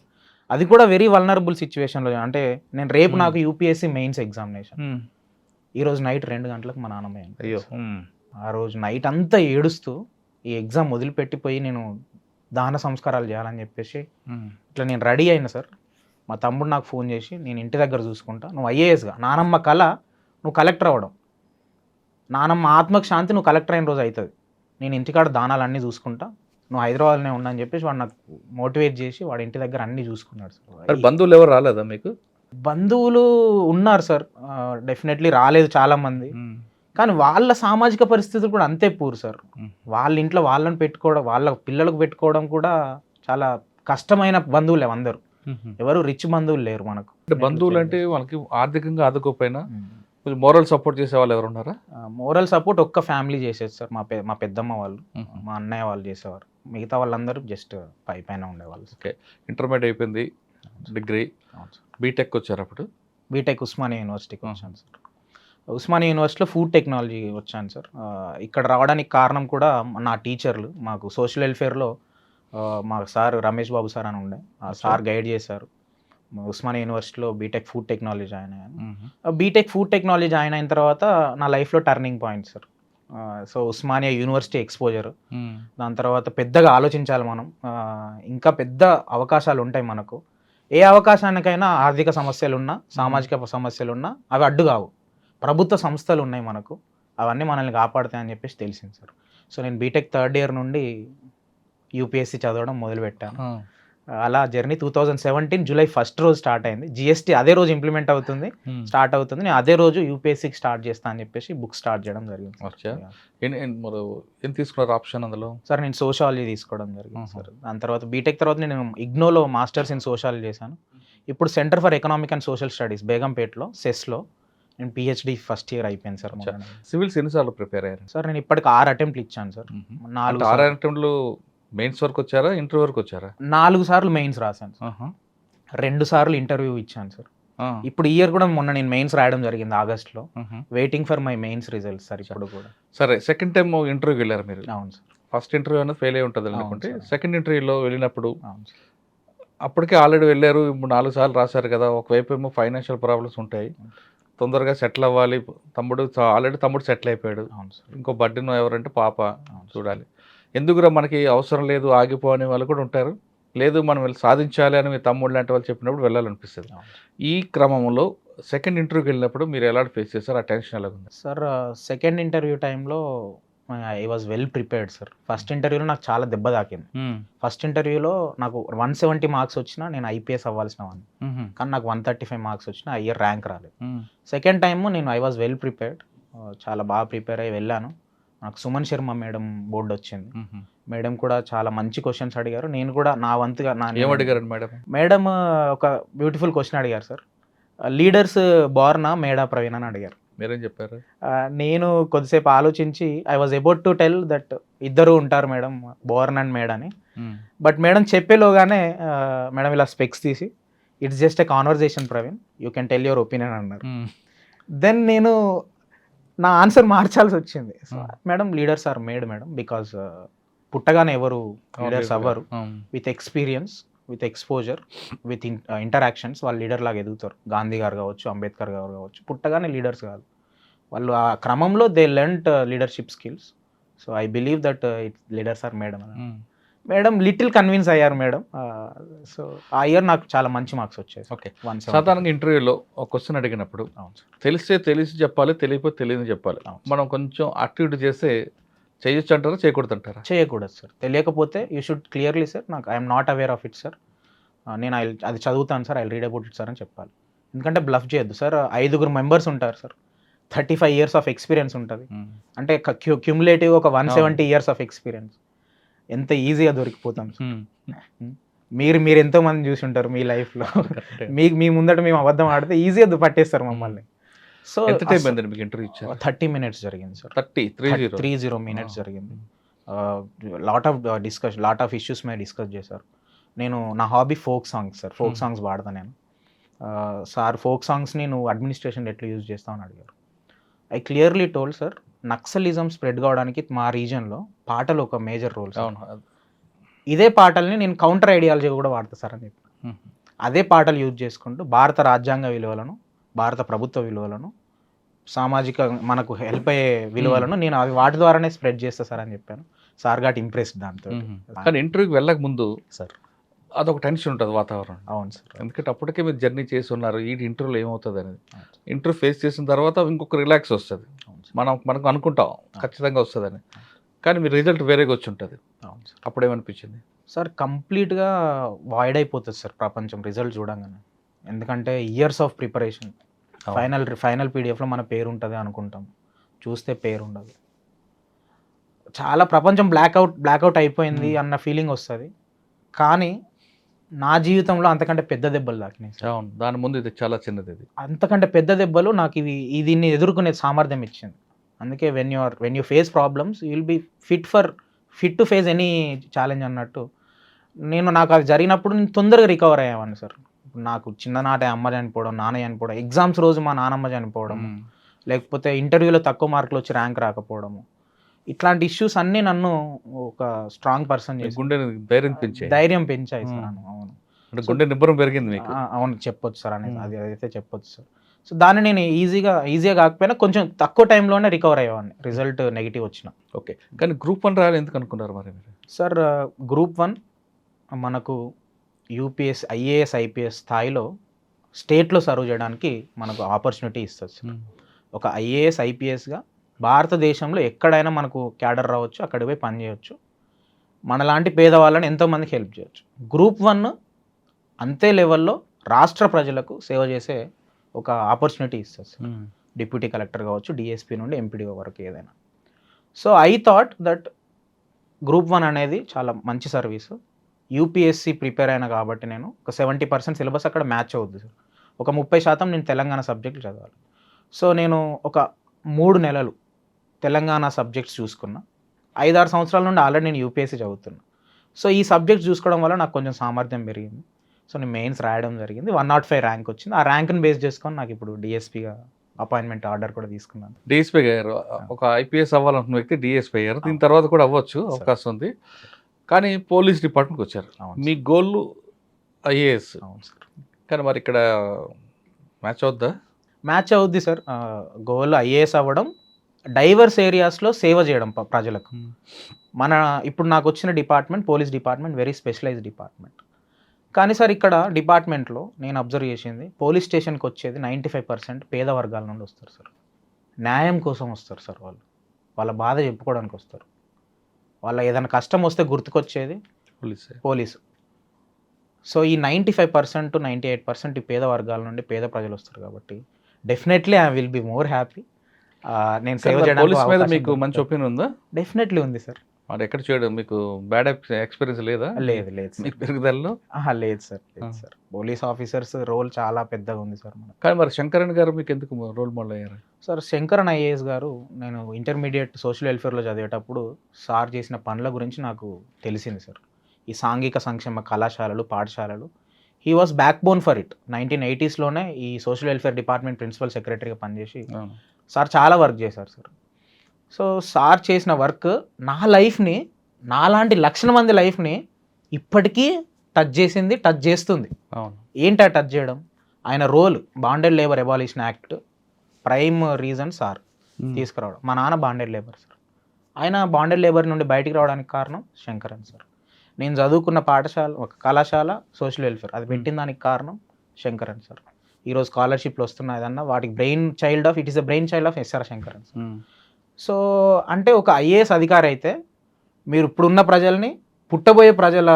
అది కూడా వెరీ వల్నరబుల్ సిచ్యువేషన్లో. అంటే నేను రేపు నాకు UPSC మెయిన్స్ ఎగ్జామినేషన్, ఈరోజు నైట్ 2 గంటలకు మా నాన్నమ్మ. అయ్యో. ఆ రోజు నైట్ అంతా ఏడుస్తూ ఈ ఎగ్జామ్ వదిలిపెట్టిపోయి నేను దాన సంస్కారాలు చేయాలని చెప్పేసి ఇట్లా నేను రెడీ అయినా సార్. మా తమ్ముడు నాకు ఫోన్ చేసి, నేను ఇంటి దగ్గర చూసుకుంటా, నువ్వు IASగా, నానమ్మ కళ నువ్వు కలెక్టర్ అవ్వడం, నానమ్మ ఆత్మకు శాంతి నువ్వు కలెక్టర్ అయిన రోజు అవుతుంది, నేను ఇంటికాడ దానాలన్నీ చూసుకుంటా, నువ్వు హైదరాబాద్లోనే ఉన్నా అని చెప్పేసి వాడు నాకు మోటివేట్ చేసి వాడి ఇంటి దగ్గర అన్నీ చూసుకున్నాడు సార్. బంధువులు ఎవరు రాలేదా మీకు? బంధువులు ఉన్నారు సార్, డెఫినెట్లీ రాలేదు చాలామంది. కానీ వాళ్ళ సామాజిక పరిస్థితులు కూడా అంతే పూర్ సార్. వాళ్ళ ఇంట్లో వాళ్ళని పెట్టుకోవడం, వాళ్ళ పిల్లలకు పెట్టుకోవడం కూడా చాలా కష్టమైన బంధువులే అందరూ. ఎవరు రిచ్ బంధువులు లేరు మనకు. బంధువులు అంటే వాళ్ళకి ఆర్థికంగా ఆదుకోపోయినా కొంచెం మోరల్ సపోర్ట్ చేసే వాళ్ళు ఎవరు ఉన్నారా? మోరల్ సపోర్ట్ ఒక్క ఫ్యామిలీ చేసేది సార్, మా పెద్దమ్మ వాళ్ళు, మా అన్నయ్య వాళ్ళు చేసేవారు. మిగతా వాళ్ళందరూ జస్ట్ పైన ఉండేవాళ్ళు. ఓకే. ఇంటర్మీడియట్ అయిపోయింది, డిగ్రీ, బీటెక్ వచ్చారు. అప్పుడు బీటెక్ ఉస్మానియా యూనివర్సిటీకి వచ్చాను సార్. ఉస్మానియా యూనివర్సిటీలో ఫుడ్ టెక్నాలజీ వచ్చాను సార్. ఇక్కడ రావడానికి కారణం కూడా నా టీచర్లు. మాకు సోషల్ వెల్ఫేర్లో మా సార్ రమేష్ బాబు సార్ అని ఉండే. ఆ సార్ గైడ్ చేశారు. ఉస్మానియా యూనివర్సిటీలో బీటెక్ ఫుడ్ టెక్నాలజీ జాయిన్ అయ్యాను. బీటెక్ ఫుడ్ టెక్నాలజీ జాయిన్ అయిన తర్వాత నా లైఫ్లో turning point sir. So Osmania university exposure, దాని తర్వాత పెద్దగా ఆలోచించాలి మనం. ఇంకా పెద్ద అవకాశాలు ఉంటాయి మనకు. ఏ అవకాశానికైనా ఆర్థిక సమస్యలున్నా, సామాజిక సమస్యలున్నా అవి అడ్డు కావు. ప్రభుత్వ సంస్థలు ఉన్నాయి మనకు, అవన్నీ మనల్ని కాపాడుతాయని చెప్పేసి తెలిసింది సార్. సో నేను బీటెక్ థర్డ్ ఇయర్ నుండి యూపీఎస్సీ చదవడం మొదలుపెట్టాను. అలా జర్నీ 2017 జూలై 1 రోజు స్టార్ట్ అయింది. జిఎస్టీ అదే రోజు ఇంప్లిమెంట్ అవుతుంది, స్టార్ట్ అవుతుంది. నేను అదే రోజు యూపీఎస్సీకి స్టార్ట్ చేస్తా అని చెప్పేసి బుక్ స్టార్ట్ చేయడం జరిగింది. ఏం తీసుకున్నారు ఆప్షన్ అందులో? సార్ నేను సోషాలజీ తీసుకోవడం జరిగింది సార్. దాని తర్వాత బీటెక్ తర్వాత నేను ఇగ్నోలో మాస్టర్స్ ఇన్ సోషాలజీ చేశాను. ఇప్పుడు centre for economic and social studies బేగంపేటలో సెస్లో నేను పిహెచ్డి ఫస్ట్ ఇయర్ అయిపోయింది సార్. సివిల్స్ ఎన్నిసార్లు ప్రిపేర్ అయ్యారు సార్? నేను ఇప్పటికి 6 అటెంప్ట్లు ఇచ్చాను సార్. 6 అటెంప్ట్లు మెయిన్స్ వరకు వచ్చారా, ఇంటర్వ్యూ వరకు వచ్చారా? 4 సార్లు మెయిన్స్ రాశాను సార్. 2 సార్లు ఇంటర్వ్యూ ఇచ్చాను సార్. ఇప్పుడు ఈ ఇయర్ కూడా మొన్న నేను మెయిన్స్ రాయడం జరిగింది ఆగస్ట్లో. Waiting for my mains results sir ఇప్పుడు కూడా. సరే, సెకండ్ టైం ఇంటర్వ్యూకి వెళ్ళారు మీరు? అవును సార్. ఫస్ట్ ఇంటర్వ్యూ అనేది ఫెయిల్ అయి ఉంటుంది అనుకుంటే, సెకండ్ ఇంటర్వ్యూలో వెళ్ళినప్పుడు అప్పటికే ఆల్రెడీ వెళ్ళారు, ఇప్పుడు 4 సార్లు రాశారు కదా. ఒకవైపు ఏమో ఫైనాన్షియల్ ప్రాబ్లమ్స్ ఉంటాయి, తొందరగా సెటిల్ అవ్వాలి. ఆల్రెడీ తమ్ముడు సెటిల్ అయిపోయాడు, ఇంకో బర్డెన్ ఎవరంటే పాప చూడాలి. ఎందుకురా మనకి అవసరం లేదు ఆగిపోనే వాళ్ళు కూడా ఉంటారు. లేదు మనం వెళ్ళి సాధించాలి అని మీ తమ్ముడు లాంటి వాళ్ళు చెప్పినప్పుడు వెళ్ళాలనిపిస్తుంది. ఈ క్రమంలో సెకండ్ ఇంటర్వ్యూకి వెళ్ళినప్పుడు మీరు ఎలా ఫేస్ చేస్తారు? ఆ టెన్షన్ ఎలా ఉంది సార్? సెకండ్ ఇంటర్వ్యూ టైంలో I was well prepared sir. First ఇంటర్వ్యూలో నాకు చాలా దెబ్బ తాకింది. ఫస్ట్ ఇంటర్వ్యూలో నాకు 170 మార్క్స్ వచ్చినా నేను ఐపీఎస్ అవ్వాల్సిన వాడిని, కానీ నాకు 135 మార్క్స్ వచ్చినా ఆ ఇయర్ ర్యాంక్ రాలేదు. సెకండ్ టైము నేను ఐ వాజ్ వెల్ ప్రిపేర్డ్, చాలా బాగా ప్రిపేర్ అయ్యి వెళ్ళాను. నాకు సుమన్ శర్మ మేడం బోర్డు వచ్చింది. మేడం కూడా చాలా మంచి క్వశ్చన్స్ అడిగారు. నేను కూడా నా వంతుగా ఏమడిగారు మేడం? ఒక బ్యూటిఫుల్ క్వశ్చన్ అడిగారు sir. Leaders born or made Praveen అని అడిగారు. మీరేం చెప్పారు? నేను కొద్దిసేపు ఆలోచించి I was about to tell that ఇద్దరు ఉంటారు మేడం, బోర్న్ అండ్ మేడ్ అని. బట్ మేడం చెప్పేలోగానే మేడం ఇలా స్పెక్స్ తీసి it's just a conversation Praveen, you can tell your opinion అన్నారు. దెన్ నేను నా ఆన్సర్ మార్చాల్సి వచ్చింది. Madam leaders are made madam, because పుట్టగానే ఎవరు లీడర్స్ అవ్వరు. With experience, with exposure, with interactions వాళ్ళు లీడర్ లాగా ఎదుగుతారు. గాంధీ గారు కావచ్చు, అంబేద్కర్ గారు కావచ్చు, పుట్టగానే లీడర్స్ కాదు వాళ్ళు. ఆ క్రమంలో they learned leadership skills. So I believe that leaders are madam. Madam little convince అయ్యారు మేడం. సో ఆ ఇయర్ నాకు చాలా మంచి మార్క్స్ వచ్చాయి. ఓకే, సాధారణంగా ఇంటర్వ్యూలో ఒక క్వశ్చన్ అడిగినప్పుడు తెలిసి చెప్పాలి, తెలియకపోతే తెలియని చెప్పాలి. మనం కొంచెం యాక్టివిటీ చేస్తే చేయొచ్చు అంటారా, చేయకూడదు అంటారా? చేయకూడదు సార్. తెలియకపోతే యూ షుడ్ క్లియర్లీ సార్ నాకు I'm not aware of it sir, నేను అది చదువుతాను sir, I read about it sir అని చెప్పాలి. ఎందుకంటే బ్లఫ్ చేయొద్దు సార్. 5 మెంబర్స్ ఉంటారు సార్, 35 years ఆఫ్ ఎక్స్పీరియన్స్ ఉంటుంది. అంటే క్యూములేటివ్ ఒక 170 years ఆఫ్ ఎక్స్పీరియన్స్. ఎంత ఈజీగా దొరికిపోతాం సార్. మీరు ఎంతో మంది చూసి ఉంటారు మీ లైఫ్లో. మీ ముందట మేము అబద్ధం ఆడితే ఈజీగా పట్టేస్తారు మమ్మల్ని. సో ఎంత టైం అయిందండి మీకు ఇంటర్వ్యూ ఇచ్చారు? 30 minutes జరిగింది సార్. 30 minutes జరిగింది. లాట్ ఆఫ్ ఇష్యూస్ మీద డిస్కస్ చేశారు. నేను నా hobby folk songs sir, folk songs పాడతాను నేను. సార్ ఫోక్ సాంగ్స్ని నువ్వు అడ్మినిస్ట్రేషన్ ఎట్లా యూజ్ చేస్తావు అని అడిగారు. I clearly told sir, naxalism spread కావడానికి మా రీజన్లో పాటలు ఒక మేజర్ రోల్. ఇదే పాటల్ని నేను కౌంటర్ ఐడియాలజీ కూడా వాడతా సార్ అని చెప్పి, అదే పాటలు యూజ్ చేసుకుంటూ భారత రాజ్యాంగ విలువలను, భారత ప్రభుత్వ విలువలను, సామాజిక మనకు హెల్ప్ అయ్యే విలువలను నేను అవి వాటి ద్వారానే స్ప్రెడ్ చేస్తా సార్ అని చెప్పాను. సార్ గాట్ ఇంప్రెస్డ్ దాంతో. కానీ ఇంటర్వ్యూకి వెళ్ళక ముందు సార్ అదొక టెన్షన్ ఉంటుంది వాతావరణం. అవును సార్. ఎందుకంటే అప్పటికే మీరు జర్నీ చేసి ఉన్నారు, ఈ ఇంటర్వ్యూలో ఏమవుతుంది అనేది. ఇంటర్వ్యూ ఫేస్ చేసిన తర్వాత ఇంకొక రిలాక్స్ వస్తుంది. మనకు అనుకుంటాం ఖచ్చితంగా వస్తుందని, కానీ మీ రిజల్ట్ వేరేగా వచ్చి ఉంటుంది. అప్పుడు ఏమనిపించింది సార్? కంప్లీట్గా వాయిడ్ అయిపోతుంది సార్ ప్రపంచం రిజల్ట్ చూడంగానే. ఎందుకంటే ఇయర్స్ ఆఫ్ ప్రిపరేషన్, ఫైనల్ పీడిఎఫ్లో మన పేరు ఉంటుంది అనుకుంటాం, చూస్తే పేరు ఉండదు. చాలా ప్రపంచం బ్లాక్అవుట్ అయిపోయింది అన్న ఫీలింగ్ వస్తుంది. కానీ నా జీవితంలో అంతకంటే పెద్ద దెబ్బలు తాకినాయి. దాని ముందు ఇది చాలా చిన్నది. ఇది అంతకంటే పెద్ద దెబ్బలు నాకు దీన్ని ఎదుర్కొనే సామర్థ్యం ఇచ్చింది. అందుకే when you face problems you will be fit to face any challenge అన్నట్టు. నాకు అది జరిగినప్పుడు నేను తొందరగా రికవర్ అయ్యాను సార్. నాకు చిన్ననాటే అమ్మ చనిపోవడం, నాన్న చనిపోవడం, ఎగ్జామ్స్ రోజు మా నాన్నమ్మ చనిపోవడం, లేకపోతే ఇంటర్వ్యూలో తక్కువ మార్కులు వచ్చి ర్యాంక్ రాకపోవడము, ఇట్లాంటి ఇష్యూస్ అన్నీ నన్ను ఒక స్ట్రాంగ్ పర్సన్ మీ చేసి గుండెని ధైర్యం పెంచాయి. ధైర్యం పెంచాయి సార్ నన్ను. అవును. అంటే గుండె నిబ్బరం పెరిగింది మీకు. అవును చెప్పొచ్చు సార్ అనేది, అది అయితే చెప్పొచ్చు సార్. సో దాన్ని నేను ఈజీగా కాకపోయినా కొంచెం తక్కువ టైంలోనే రికవర్ అయ్యేవాడిని రిజల్ట్ నెగిటివ్ వచ్చిన. ఓకే, కానీ గ్రూప్ 1 రాయాలి ఎందుకు అనుకున్నారు మరి మీరు? సార్ గ్రూప్ 1 మనకు యూపీఎస్ ఐఏఎస్ ఐపీఎస్ స్థాయిలో స్టేట్లో సర్వ్ చేయడానికి మనకు ఆపర్చునిటీ ఇస్తుంది సార్. ఒక ఐఏఎస్ ఐపీఎస్గా భారతదేశంలో ఎక్కడైనా మనకు క్యాడర్ రావచ్చు, అక్కడికి పోయి పని చేయొచ్చు, మనలాంటి పేదవాళ్ళని ఎంతోమందికి హెల్ప్ చేయొచ్చు. గ్రూప్ 1 అంతే లెవెల్లో రాష్ట్ర ప్రజలకు సేవ చేసే ఒక ఆపర్చునిటీ ఇస్తుంది సార్. డిప్యూటీ కలెక్టర్ కావచ్చు, డిఎస్పీ నుండి ఎంపీడీఓ వరకు ఏదైనా. So I thought that group 1 అనేది చాలా మంచి సర్వీసు. యూపీఎస్సీ ప్రిపేర్ అయినా కాబట్టి నేను ఒక 70% సిలబస్ అక్కడ మ్యాచ్ అవుద్ది సార్. ఒక 30% నేను తెలంగాణ సబ్జెక్టులు చదవాలి. సో నేను ఒక 3 నెలలు తెలంగాణ సబ్జెక్ట్స్ చూసుకున్నా. 5-6 సంవత్సరాల నుండి ఆల్రెడీ నేను యూపీఎస్సీ చదువుతున్నా. సో ఈ సబ్జెక్ట్స్ చూసుకోవడం వల్ల నాకు కొంచెం సామర్థ్యం పెరిగింది. సో నేను మెయిన్స్ రాయడం జరిగింది. 105 ర్యాంక్ వచ్చింది. ఆ ర్యాంక్ని బేస్ చేసుకొని నాకు ఇప్పుడు డిఎస్పీగా అపాయింట్మెంట్ ఆర్డర్ కూడా తీసుకున్నాను. డిఎస్పీ గారు ఒక ఐపీఎస్ అవ్వాలనుకున్న వ్యక్తి డిఎస్పీ అయ్యారు. దీని తర్వాత కూడా అవ్వచ్చు, అవకాశం ఉంది. కానీ పోలీస్ డిపార్ట్మెంట్కి వచ్చారు. మీ గోల్ ఐఏఎస్. అవును సార్. కానీ మరి ఇక్కడ మ్యాచ్ అవుద్దా? మ్యాచ్ అవుద్ది సార్. గోల్ ఐఏఎస్ అవ్వడం, డైవర్స్ ఏరియాస్లో సేవ చేయడం ప్రజలకు. మన ఇప్పుడు నాకు వచ్చిన department police department very specialized department. కానీ సార్ ఇక్కడ డిపార్ట్మెంట్లో నేను అబ్జర్వ్ చేసింది, పోలీస్ స్టేషన్కి వచ్చేది 95% పేద వర్గాల నుండి వస్తారు సార్. న్యాయం కోసం వస్తారు సార్. వాళ్ళ బాధ చెప్పుకోవడానికి వస్తారు. వాళ్ళ ఏదైనా కష్టం వస్తే గుర్తుకొచ్చేది పోలీసు. సో ఈ 95% 98% ఈ పేద వర్గాల నుండి పేద ప్రజలు వస్తారు కాబట్టి definitely I will be more happy. నేను సేవ పోలీస్ మీద మీకు చేయడానికి మంచి ఒపీనియన్ ఉందా? డెఫినెట్లీ ఉంది సార్. మరి ఎక్కడ చేయడం మీకు బ్యాడ్ ఎక్స్పీరియన్స్ లేదా? లేదు మీకు సార్. పెరుగుదలలో. లేదు సార్, లేదు సార్. పోలీస్ ఆఫీసర్స్ రోల్ చాలా పెద్దగా ఉంది సార్ మనకు. కానీ మరి శంకరన్ గారు మీకు ఎందుకు రోల్ మోడల్ అయ్యారు? సార్ శంకరన్ ఐఏఎస్ గారు, నేను ఇంటర్మీడియట్ సోషల్ వెల్ఫేర్లో చదివేటప్పుడు సార్ చేసిన పనుల గురించి నాకు తెలిసింది సార్. ఈ సాంఘిక సంక్షేమ కళాశాలలు, పాఠశాలలు, he was backbone for it. 1980sలోనే ఈ సోషల్ వెల్ఫేర్ డిపార్ట్మెంట్ ప్రిన్సిపల్ సెక్రటరీగా పనిచేసి సార్ చాలా వర్క్ చేశారు సార్. సో సార్ చేసిన వర్క్ నా లైఫ్ని, నాలాంటి లక్షల మంది లైఫ్ని ఇప్పటికీ టచ్ చేసింది, టచ్ చేస్తుంది. ఏంటి ఆ టచ్ చేయడం? ఆయన role bonded labour abolition act prime reason sir తీసుకురావడం. మా నాన్న బాండెడ్ లేబర్ సార్. ఆయన బాండెడ్ లేబర్ నుండి బయటికి రావడానికి కారణం శంకరన్ సార్. నేను చదువుకున్న పాఠశాల, ఒక కళాశాల సోషల్ వెల్ఫేర్, అది పెట్టిన దానికి కారణం శంకరన్ సార్. ఈరోజు స్కాలర్షిప్లు వస్తున్నాయన్నా వాటికి brain child of SR Sankaran sir. So అంటే ఒక ఐఏఎస్ అధికారి అయితే మీరు ఇప్పుడున్న ప్రజల్ని, పుట్టబోయే ప్రజల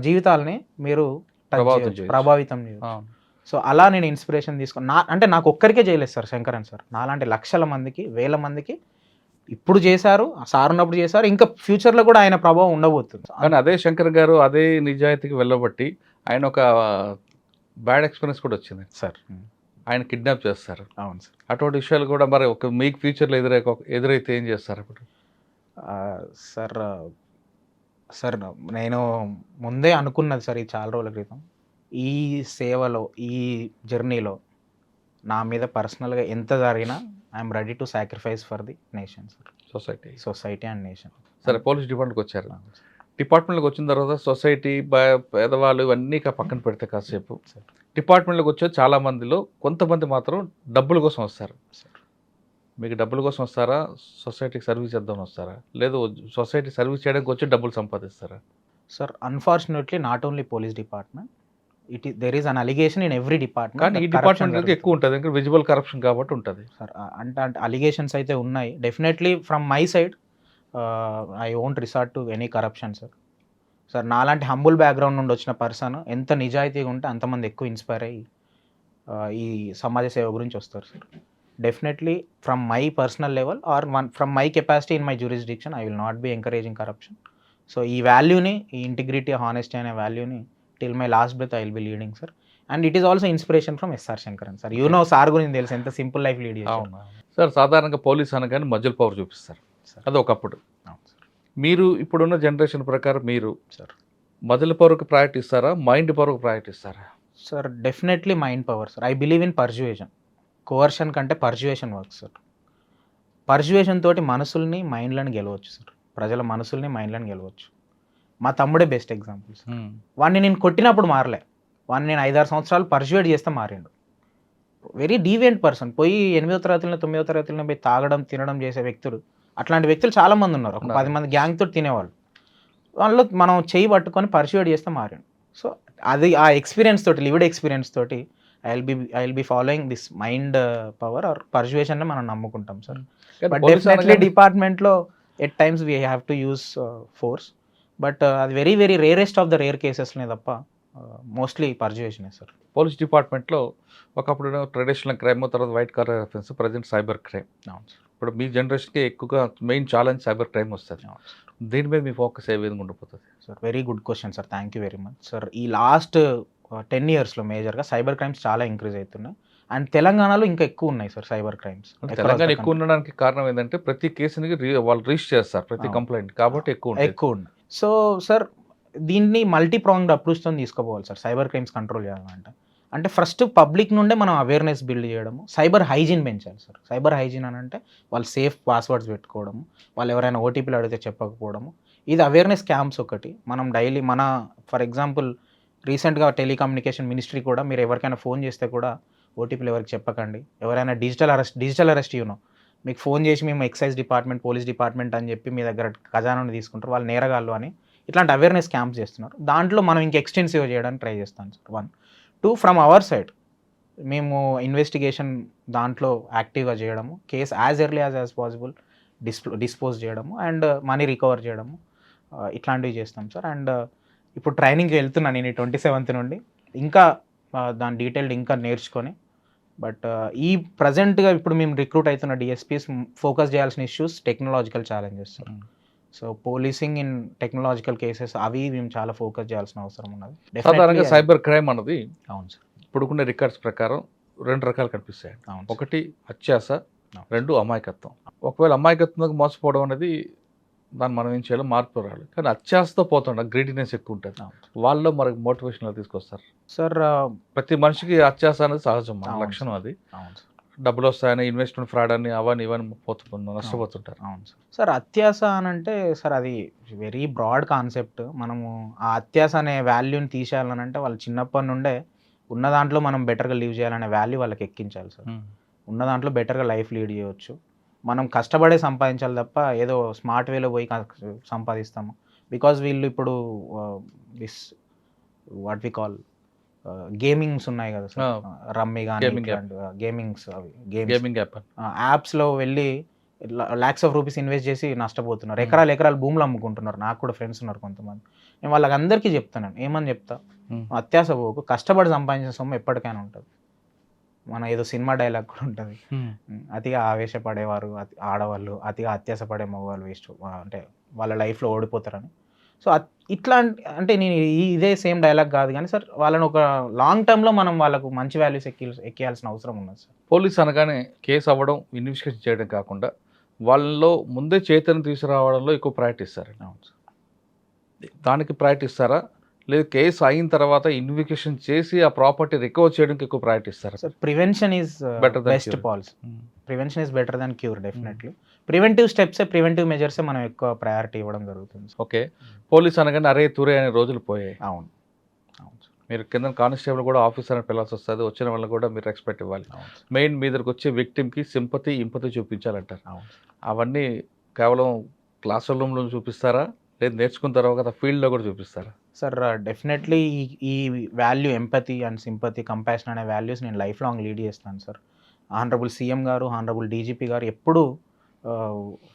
జీవితాలని మీరు ప్రభావితం చేయొచ్చు. సో అలా నేను ఇన్స్పిరేషన్ తీసుకుని అంటే నాకు ఒక్కరికే చేయలేదు సార్ శంకరన్ సార్. నాలాంటి లక్షల మందికి, వేల మందికి ఇప్పుడు చేశారు, సార్ ఉన్నప్పుడు చేశారు, ఇంకా ఫ్యూచర్లో కూడా ఆయన ప్రభావం ఉండబోతుంది. కానీ అదే శంకర్ గారు అదే నిజాయితీకి వెళ్ళబట్టి ఆయన ఒక బ్యాడ్ ఎక్స్పీరియన్స్ కూడా వచ్చింది సార్. ఆయన కిడ్నాప్ చేస్తారు. అవును సార్. అటువంటి విషయాలు కూడా మరి ఒక మీకు ఫ్యూచర్లో ఎదురైతే ఏం చేస్తారు ఇప్పుడు? సార్ నేను ముందే అనుకున్నది సార్, ఈ చాలా రోజుల క్రితం, ఈ సేవలో, ఈ జర్నీలో నా మీద పర్సనల్గా ఎంత జరిగినా I'm ready to sacrifice for the nation sir. Society and nation. సరే, పోలీస్ డిపార్ట్మెంట్కి వచ్చారు. డిపార్ట్మెంట్లోకి వచ్చిన తర్వాత సొసైటీ, పేదవాళ్ళు ఇవన్నీ పక్కన పెడితే కాసేపు డిపార్ట్మెంట్లోకి వచ్చే చాలా మందిలో కొంతమంది మాత్రం డబ్బుల కోసం వస్తారు. మీకు డబ్బుల కోసం వస్తారా? సొసైటీకి సర్వీస్ చేద్దామని వస్తారా? లేదు సొసైటీ సర్వీస్ చేయడానికి వచ్చి డబ్బులు సంపాదిస్తారా? Sir unfortunately not only police department, there is an allegation in every department. కానీ ఈ డిపార్ట్మెంట్ ఎక్కువ ఉంటుంది, ఇంకా విజిబుల్ కరప్షన్ కాబట్టి ఉంటుంది సార్. అంటే అలిగేషన్స్ అయితే ఉన్నాయి. Definitely from my side I won't resort to any corruption sir. Sir నాలాంటి హంబుల్ బ్యాక్గ్రౌండ్ నుండి వచ్చిన పర్సన్ ఎంత నిజాయితీగా ఉంటే అంతమంది ఎక్కువ ఇన్స్పైర్ అయ్యి ఈ సమాజ సేవ గురించి వస్తారు sir. Definitely from my personal level or from my capacity in my jurisdiction I will not be encouraging corruption. So ఈ వాల్యూని, ఈ ఇంటిగ్రిటీ, హానెస్టీ అనే వాల్యూని till my last breath I will be leading sir. And it is also inspiration from SR Sankaran sir. You know sir గురించి తెలుసు ఎంత simple life lead చేశారు సార్. సాధారణంగా పోలీస్ అనగానే మజిల్ పవర్ చూపిస్తారు, అది ఒకప్పుడు. మీరు ఇప్పుడున్న జనరేషన్ ప్రకారం మీరు సార్ మజిల్ పవర్కి ప్రయారిటీ ఇస్తారా, మైండ్ పవర్కి ప్రయారిటీ ఇస్తారా? Sir definitely mind power sir. I believe in persuasion. Coercion కంటే పర్సుయేషన్ వర్క్ సార్. పర్సుయేషన్ తోటి మనసుల్ని, మైండ్‌లని గెలవచ్చు సార్. ప్రజల మనసుల్ని, మైండ్‌లని గెలవచ్చు. మా తమ్ముడే బెస్ట్ ఎగ్జాంపుల్ సార్. వాడిని నేను కొట్టినప్పుడు మారలే. వాడిని నేను 5, 6 సంవత్సరాలు పర్సుయేట్ చేస్తే మారిండు. Very deviant person. పోయి 8వ తరగతిలో, 9వ తరగతిలో పోయి తాగడం, తినడం చేసే వ్యక్తులు, అట్లాంటి వ్యక్తులు చాలామంది ఉన్నారు. ఒక 10 మంది గ్యాంగ్‌తో తినేవాళ్ళు. వాళ్ళలో మనం చెయ్యి పట్టుకొని పర్సుయేట్ చేస్తే మారిండు. సో అది ఆ ఎక్స్‌పీరియన్స్ తోటి, లివ్డ్ ఎక్స్‌పీరియన్స్ తోటి I will be following this mind power or పర్సుయేషన్‌ని మనం నమ్ముకుంటాం సార్. బట్ డెఫినెట్లీ డిపార్ట్మెంట్‌లో at times we have to use force. But అది very very rarest of the rare కేసెస్‌నే తప్ప మోస్ట్లీ పర్సుయేషనే సార్. పోలీస్ డిపార్ట్మెంట్లో ఒకప్పుడు ట్రెడిషనల్ క్రైమ్, తర్వాత white collar offence, present cyber crime. అవును సార్. ఇప్పుడు మీ జనరేషన్కి ఎక్కువగా మెయిన్ ఛాలెంజ్ సైబర్ క్రైమ్ వస్తుంది. అవును సార్. దీని మీద మీ ఫోకస్ ఏ విధంగా ఉండిపోతుంది? Sir very good question sir. Thank you very much sir. ఈ లాస్ట్ 10 ఇయర్స్లో మేజర్గా సైబర్ క్రైమ్స్ చాలా ఇంక్రీజ్ అవుతున్నాయి. అండ్ తెలంగాణలో ఇంకా ఎక్కువ ఉన్నాయి సార్ సైబర్ క్రైమ్స్. తెలంగాణ ఎక్కువ ఉండడానికి కారణం ఏంటంటే ప్రతి కేసుని వాళ్ళు రిజిస్టర్ చేస్తారు, ప్రతి కంప్లైంట్, కాబట్టి ఎక్కువ ఉన్నాయి. సో సార్ దీన్ని మల్టీ ప్రాంగ్డ్ అప్రోచ్తో తీసుకోపోవాలి సార్ సైబర్ క్రైమ్స్ కంట్రోల్ చేయాలంటే. అంటే ఫస్ట్ పబ్లిక్ నుండే మనం అవేర్నెస్ బిల్డ్ చేయడము, సైబర్ హైజీన్ పెంచాలి సార్. సైబర్ హైజీన్ అని అంటే వాళ్ళు సేఫ్ పాస్వర్డ్స్ పెట్టుకోవడము, వాళ్ళు ఎవరైనా ఓటీపీలు అడిగితే చెప్పకపోవడము, ఇది అవేర్నెస్ క్యాంప్స్ ఒకటి. మనం డైలీ ఫర్ ఎగ్జాంపుల్ రీసెంట్గా టెలికమ్యూనికేషన్ మినిస్ట్రీ కూడా మీరు ఎవరికైనా ఫోన్ చేస్తే కూడా ఓటీపీలు ఎవరికి చెప్పకండి. ఎవరైనా డిజిటల్ అరెస్ట్ మీకు ఫోన్ చేసి మేము ఎక్సైజ్ డిపార్ట్మెంట్, పోలీస్ డిపార్ట్మెంట్ అని చెప్పి మీ దగ్గర ఖజానాను తీసుకుంటారు, వాళ్ళు నేరగాళ్ళు అని ఇట్లాంటి అవేర్నెస్ క్యాంప్స్ చేస్తున్నారు. దాంట్లో మనం ఇంక ఎక్స్టెన్సివ్ చేయడానికి ట్రై చేస్తాం సార్. 1, 2 ఫ్రమ్ అవర్ సైడ్ మేము ఇన్వెస్టిగేషన్ దాంట్లో యాక్టివ్గా చేయడము, case as early as possible dispose చేయడము అండ్ మనీ రికవర్ చేయడము, ఇట్లాంటివి చేస్తాం సార్. అండ్ ఇప్పుడు ట్రైనింగ్కి వెళ్తున్నాను నేను 27th నుండి, ఇంకా దాని డీటెయిల్డ్ ఇంకా నేర్చుకొని. బట్ ఈ ప్రజెంట్గా ఇప్పుడు మేము రిక్రూట్ అవుతున్న డిఎస్పీస్ ఫోకస్ చేయాల్సిన issues technological challenges sir. So policing in technological cases అవి మేము చాలా ఫోకస్ చేయాల్సిన అవసరం ఉన్నది. సాధారణంగా సైబర్ క్రైమ్ అన్నది అవును సార్. ఇప్పుడున్న రికార్డ్స్ ప్రకారం 2 రకాలు కనిపిస్తాయి. అవును. ఒకటి అత్యాస, 2 అమాయకత్వం. ఒకవేళ అమాయకత్వంగా మోసపోవడం అనేది దాన్ని మనం ఏం చేయాలో మార్పు రావాలి, కానీ అత్యాసతో పోతుండ గ్రీడీనెస్ ఎక్కువ ఉంటుంది. వాళ్ళలో మనకు మోటివేషన్లో తీసుకొస్తారు సార్. ప్రతి మనిషికి అత్యాస అనేది సహజం, మన లక్షణం అది. అవును సార్. డబ్బులు వస్తాయని ఇన్వెస్ట్మెంట్ ఫ్రాడ్ అని అవన్నీ ఇవన్నీ నష్టపోతుంటారు. అవును సార్. సార్ అత్యాస అని అంటే సార్ అది వెరీ బ్రాడ్ కాన్సెప్ట్. మనము ఆ అత్యాస అనే వాల్యూని తీసేయాలని అంటే వాళ్ళు చిన్నప్పటి నుండే ఉన్న దాంట్లో మనం బెటర్గా లీవ్ చేయాలనే వాల్యూ వాళ్ళకి ఎక్కించాలి సార్. ఉన్న దాంట్లో బెటర్గా లైఫ్ లీడ్ చేయవచ్చు. మనం కష్టపడే సంపాదించాలి తప్ప ఏదో స్మార్ట్ వేలో పోయి సంపాదిస్తాము. బికాజ్ వీళ్ళు ఇప్పుడు this what we call gamings ఉన్నాయి కదా సార్, రమ్మీ కానీ గేమింగ్స్, అవి గేమింగ్ యాప్స్లో వెళ్ళి lakhs of rupees ఇన్వెస్ట్ చేసి నష్టపోతున్నారు. ఎకరాలు భూములు అమ్ముకుంటున్నారు. నాకు కూడా ఫ్రెండ్స్ ఉన్నారు కొంతమంది. నేను వాళ్ళకి అందరికీ చెప్తాను, ఏమని చెప్తా, అత్యాస పోకు, కష్టపడి సంపాదించిన సొమ్ము ఎప్పటికైనా ఉంటుంది. మన ఏదో సినిమా డైలాగ్ కూడా ఉంటుంది, అతిగా ఆవేశపడేవారు ఆడవాళ్ళు, అతిగా అత్యాస పడే మగవాళ్ళు వేస్ట్, అంటే వాళ్ళ లైఫ్లో ఓడిపోతారని. సో ఇట్లా అంటే నేను ఇదే సేమ్ డైలాగ్ కాదు కానీ సార్, వాళ్ళని ఒక లాంగ్ టర్మ్లో మనం వాళ్ళకు మంచి వాల్యూస్ ఎక్కియాల్సిన అవసరం ఉన్నది సార్. పోలీస్ అనగానే కేసు అవ్వడం, ఇన్వెస్టిగేషన్ చేయడం కాకుండా వాళ్ళలో ముందే చైతన్యం తీసుకురావడంలో ఎక్కువ ప్రయారిటీ ఇస్తారు. అవును సార్. దానికి ప్రయారిటీ ఇస్తారా, లేదు కేసు అయిన తర్వాత ఇన్వెస్టిగేషన్ చేసి ఆ ప్రాపర్టీ రికవర్ చేయడానికి ఎక్కువ ప్రయారిటీ ఇస్తారా? Sir prevention is best policy. Prevention is better than cure. Definitely preventive మెజర్సే మనం ఎక్కువ ప్రయారిటీ ఇవ్వడం జరుగుతుంది. ఓకే, పోలీస్ అనగానే అరే తురే అనే రోజులు పోయాయి. అవును. అవును సార్. మీరు కింద కానిస్టేబుల్ కూడా ఆఫీసర్ అని పిలాల్సి వస్తుంది, వచ్చిన వాళ్ళని కూడా మీరు రెస్పెక్ట్ ఇవ్వాలి. మెయిన్ మీ దగ్గరకు వచ్చే విక్టిమ్కి సింపతి, ఇంపతి చూపించాలంటారు. అవన్నీ కేవలం క్లాస్ రూమ్లో చూపిస్తారా, లేదు నేర్చుకున్న తర్వాత ఫీల్డ్లో కూడా చూపిస్తారా? సార్ డెఫినెట్లీ ఈ value empathy and sympathy, compassion అనే వాల్యూస్ నేను లైఫ్ లాంగ్ లీడ్ చేస్తాను సార్. ఆనరబుల్ సీఎం గారు, ఆనరబుల్ డీజీపీ గారు ఎప్పుడు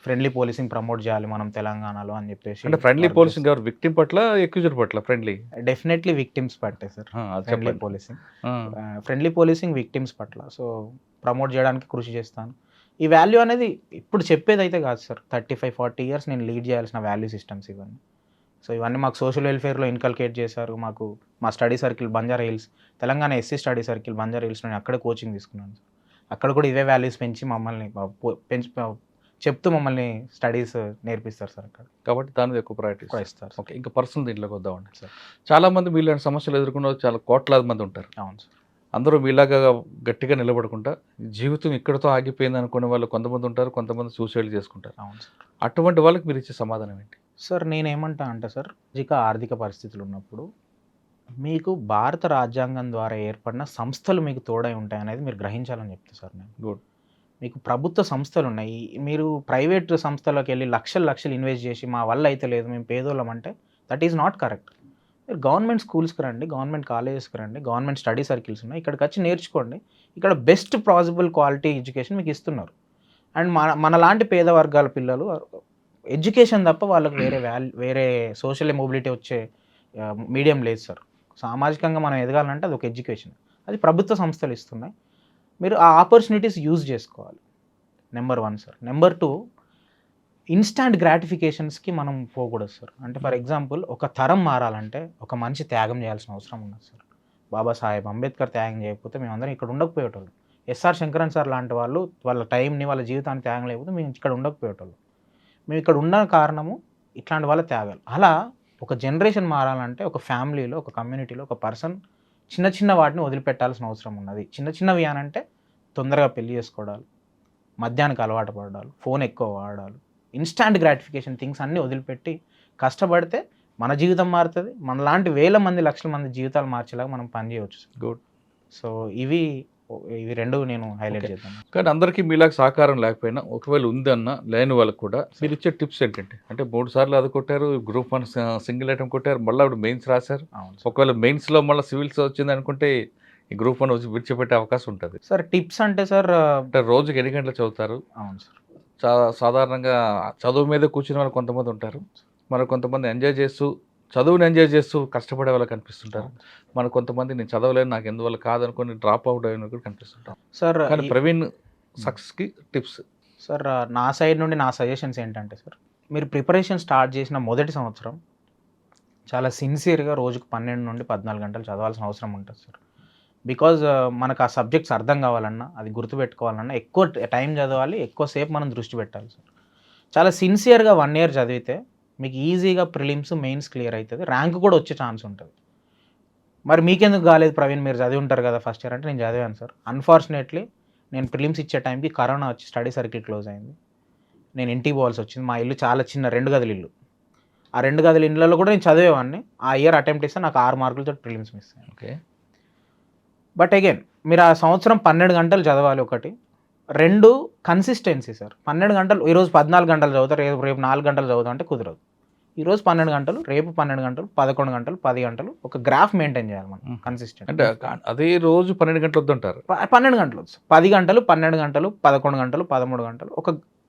ఫ్రెండ్లీ పోలీసింగ్ ప్రమోట్ చేయాలి మనం తెలంగాణలో అని చెప్పేసి. అంటే ఫ్రెండ్లీ పోలీసింగ్ గారు విక్టిమ్ పట్ల, అక్యూజర్ పట్ల ఫ్రెండ్లీ? డెఫినెట్లీ విక్టిమ్స్ పట్టే సార్ ఫ్రెండ్లీ పోలీసింగ్ విక్టిమ్స్ పట్ల. సో ప్రమోట్ చేయడానికి కృషి చేస్తాను. ఈ వాల్యూ అనేది ఇప్పుడు చెప్పేది అయితే కాదు సార్, 35-40 ఇయర్స్ నేను లీడ్ చేయాల్సిన వాల్యూ సిస్టమ్స్ ఇవన్నీ. సో ఇవన్నీ మాకు సోషల్ వెల్ఫేర్లో ఇన్కల్కేట్ చేశారు. మాకు మా study circle Banjara hills, Telangana SC study circle Banjara hills, నేను అక్కడే కోచింగ్ తీసుకున్నాను సార్. అక్కడ కూడా ఇవే వాల్యూస్ పెంచి మమ్మల్ని చెప్తూ మమ్మల్ని స్టడీస్ నేర్పిస్తారు సార్ అక్కడ. కాబట్టి దాని మీద ఎక్కువ ప్రయారిటీ ఇస్తారు. ఓకే, ఇంకా పర్సనల్ దీంట్లోకి వద్దామండి సార్. చాలామంది మీలాంటి సమస్యలు ఎదుర్కొన్న చాలా కోట్లాది మంది ఉంటారు. అవును సార్. అందరూ మీలాగా గట్టిగా నిలబడకుండా జీవితం ఇక్కడితో ఆగిపోయింది అనుకునే వాళ్ళు కొంతమంది ఉంటారు, కొంతమంది సూసైడ్ చేసుకుంటారు. అవును సార్. అటువంటి వాళ్ళకి మీరు ఇచ్చే సమాధానం ఏంటి? సార్ నేనేమంటా అంటే సార్, ఆర్థిక పరిస్థితులు ఉన్నప్పుడు మీకు భారత రాజ్యాంగం ద్వారా ఏర్పడిన సంస్థలు మీకు తోడై ఉంటాయనేది మీరు గ్రహించాలని చెప్తా సార్ నేను. గుడ్. మీకు ప్రభుత్వ సంస్థలు ఉన్నాయి. మీరు ప్రైవేట్ సంస్థలోకి వెళ్ళి లక్షలు లక్షలు ఇన్వెస్ట్ చేసి మా వల్ల అయితే లేదు మేము పేదోళ్ళం అంటే దట్ ఈజ్ నాట్ కరెక్ట్. మీరు గవర్నమెంట్ స్కూల్స్కి రండి, గవర్నమెంట్ కాలేజెస్కి రండి, గవర్నమెంట్ స్టడీ సర్కిల్స్ ఉన్నాయి, ఇక్కడికి వచ్చి నేర్చుకోండి. ఇక్కడ బెస్ట్ పాసిబుల్ క్వాలిటీ ఎడ్యుకేషన్ మీకు ఇస్తున్నారు. అండ్ మనలాంటి పేద వర్గాల పిల్లలు ఎడ్యుకేషన్ తప్ప వాళ్ళకి వేరే సోషల్ మొబిలిటీ వచ్చే మీడియం లేదు సార్. సామాజికంగా మనం ఎదగాలంటే అది ఒక ఎడ్యుకేషన్. అది ప్రభుత్వ సంస్థలు ఇస్తున్నాయి. మీరు ఆ ఆపర్చునిటీస్ యూజ్ చేసుకోవాలి. Number 1 sir. నెంబర్ 2, ఇన్స్టాంట్ గ్రాటిఫికేషన్స్కి మనం పోకూడదు సార్. అంటే ఫర్ ఎగ్జాంపుల్ ఒక తరం మారాలంటే ఒక మనిషి త్యాగం చేయాల్సిన అవసరం ఉన్నది సార్. బాబాసాహెబ్ అంబేద్కర్ త్యాగం చేయకపోతే మేమందరం ఇక్కడ ఉండకపోయేటోళ్ళు. ఎస్ఆర్ శంకరన్ సార్ లాంటి వాళ్ళు వాళ్ళ టైంని వాళ్ళ జీవితాన్ని త్యాగం లేకపోతే మేము ఇక్కడ ఉండకపోయేటోళ్ళు. మేము ఇక్కడ ఉన్న కారణము ఇట్లాంటి వాళ్ళ త్యాగాలు. అలా ఒక జనరేషన్ మారాలంటే ఒక ఫ్యామిలీలో, ఒక కమ్యూనిటీలో ఒక పర్సన్ చిన్న చిన్న వాటిని వదిలిపెట్టాల్సిన అవసరం ఉన్నది. చిన్న చిన్నవి అనంటే తొందరగా పెళ్లి చేసుకోవడాలు, మద్యానికి అలవాటు పడాలి, ఫోన్ ఎక్కువ వాడాలి, ఇన్స్టాంట్ గ్రాటిఫికేషన్ థింగ్స్ అన్నీ వదిలిపెట్టి కష్టపడితే మన జీవితం మారుతుంది. మనలాంటి వేల మంది లక్షల మంది జీవితాలు మార్చేలాగా మనం పనిచేయవచ్చు. గుడ్. సో ఇవి 2 నేను హైలైట్ చేద్దాను. కానీ అందరికీ మీలాగా సహకారం లేకపోయినా ఒకవేళ ఉందన్న లేని వాళ్ళకి కూడా మీరు ఇచ్చే టిప్స్ ఏంటంటే, అంటే 3 సార్లు అది కొట్టారు, గ్రూప్ 1 సింగిల్ ఐటమ్ కొట్టారు, మళ్ళీ అప్పుడు మెయిన్స్ రాశారు. అవును ఒకవేళ మెయిన్స్లో మళ్ళీ సివిల్స్ వచ్చింది అనుకుంటే ఈ గ్రూప్ 1 వచ్చి విడిచిపెట్టే అవకాశం ఉంటుంది. సార్. టిప్స్ అంటే సార్, అంటే రోజుకి ఎన్ని గంటలు చదువుతారు? అవును సార్. సాధారణంగా చదువు మీద కూర్చునే వాళ్ళు కొంతమంది ఉంటారు, మరి కొంతమంది ఎంజాయ్ చేస్తూ చదువుని ఎంజాయ్ చేస్తూ కష్టపడే వాళ్ళకి కనిపిస్తుంటారు. మన కొంతమంది నేను చదవలేను నాకు ఎందువల్ల కాదనుకొని డ్రాప్ అవుట్ అయిన కూడా కనిపిస్తుంటారు సార్. కానీ ప్రవీణ్ సక్సెస్కి టిప్స్ సార్ నా సైడ్ నుండి నా సజెషన్స్ ఏంటంటే సార్, మీరు ప్రిపరేషన్ స్టార్ట్ చేసిన మొదటి సంవత్సరం చాలా సిన్సియర్గా రోజుకు 12 నుండి 14 గంటలు చదవాల్సిన అవసరం ఉంటుంది సార్. బికాజ్ మనకు ఆ సబ్జెక్ట్స్ అర్థం కావాలన్నా, అది గుర్తుపెట్టుకోవాలన్నా ఎక్కువ టైం చదవాలి, ఎక్కువసేపు మనం దృష్టి పెట్టాలి సార్. చాలా సిన్సియర్గా 1 ఇయర్ చదివితే మీకు ఈజీగా ప్రిలిమ్స్ మెయిన్స్ క్లియర్ అవుతుంది, ర్యాంక్ కూడా వచ్చే ఛాన్స్ ఉంటుంది. మరి మీకెందుకు కాలేదు ప్రవీణ్, మీరు చదివి ఉంటారు కదా ఫస్ట్ ఇయర్ అంటే నేను చదివాను సార్. అన్ఫార్చునేట్లీ నేను ప్రిలిమ్స్ ఇచ్చే టైంకి కరోనా వచ్చి స్టడీ సర్కిల్ క్లోజ్ అయింది. నేను ఇంటికి పోవాల్సి వచ్చింది. మా ఇల్లు చాలా చిన్న 2 గదుల ఇల్లు. ఆ 2 గదుల ఇళ్ళలో కూడా నేను చదివేవాడిని. ఆ ఇయర్ అటెంప్ట్ ఇస్తే నాకు 6 మార్కులతో ప్రిలిమ్స్ మిస్ అయ్యాను. ఓకే. బట్ అగైన్ మీరు ఆ సంవత్సరం 12 గంటలు చదవాలి. 1, 2 కన్సిస్టెన్సీ సార్. 12 గంటలు ఈరోజు 14 గంటలు చదువుతారు, రేపు 4 గంటలు చదువుతాం అంటే కుదరదు. ఈరోజు 12 గంటలు, రేపు 12 గంటలు, 11 గంటలు, 10 గంటలు ఒక గ్రాఫ్ మెయింటైన్ చేయాలి మనం కన్సిస్టెంట్. అంటే అదే రోజు 12 గంటలు వద్దంటారు. 12 గంటలు, 10 గంటలు, 12 గంటలు, 11 గంటలు, 13 గంటలు,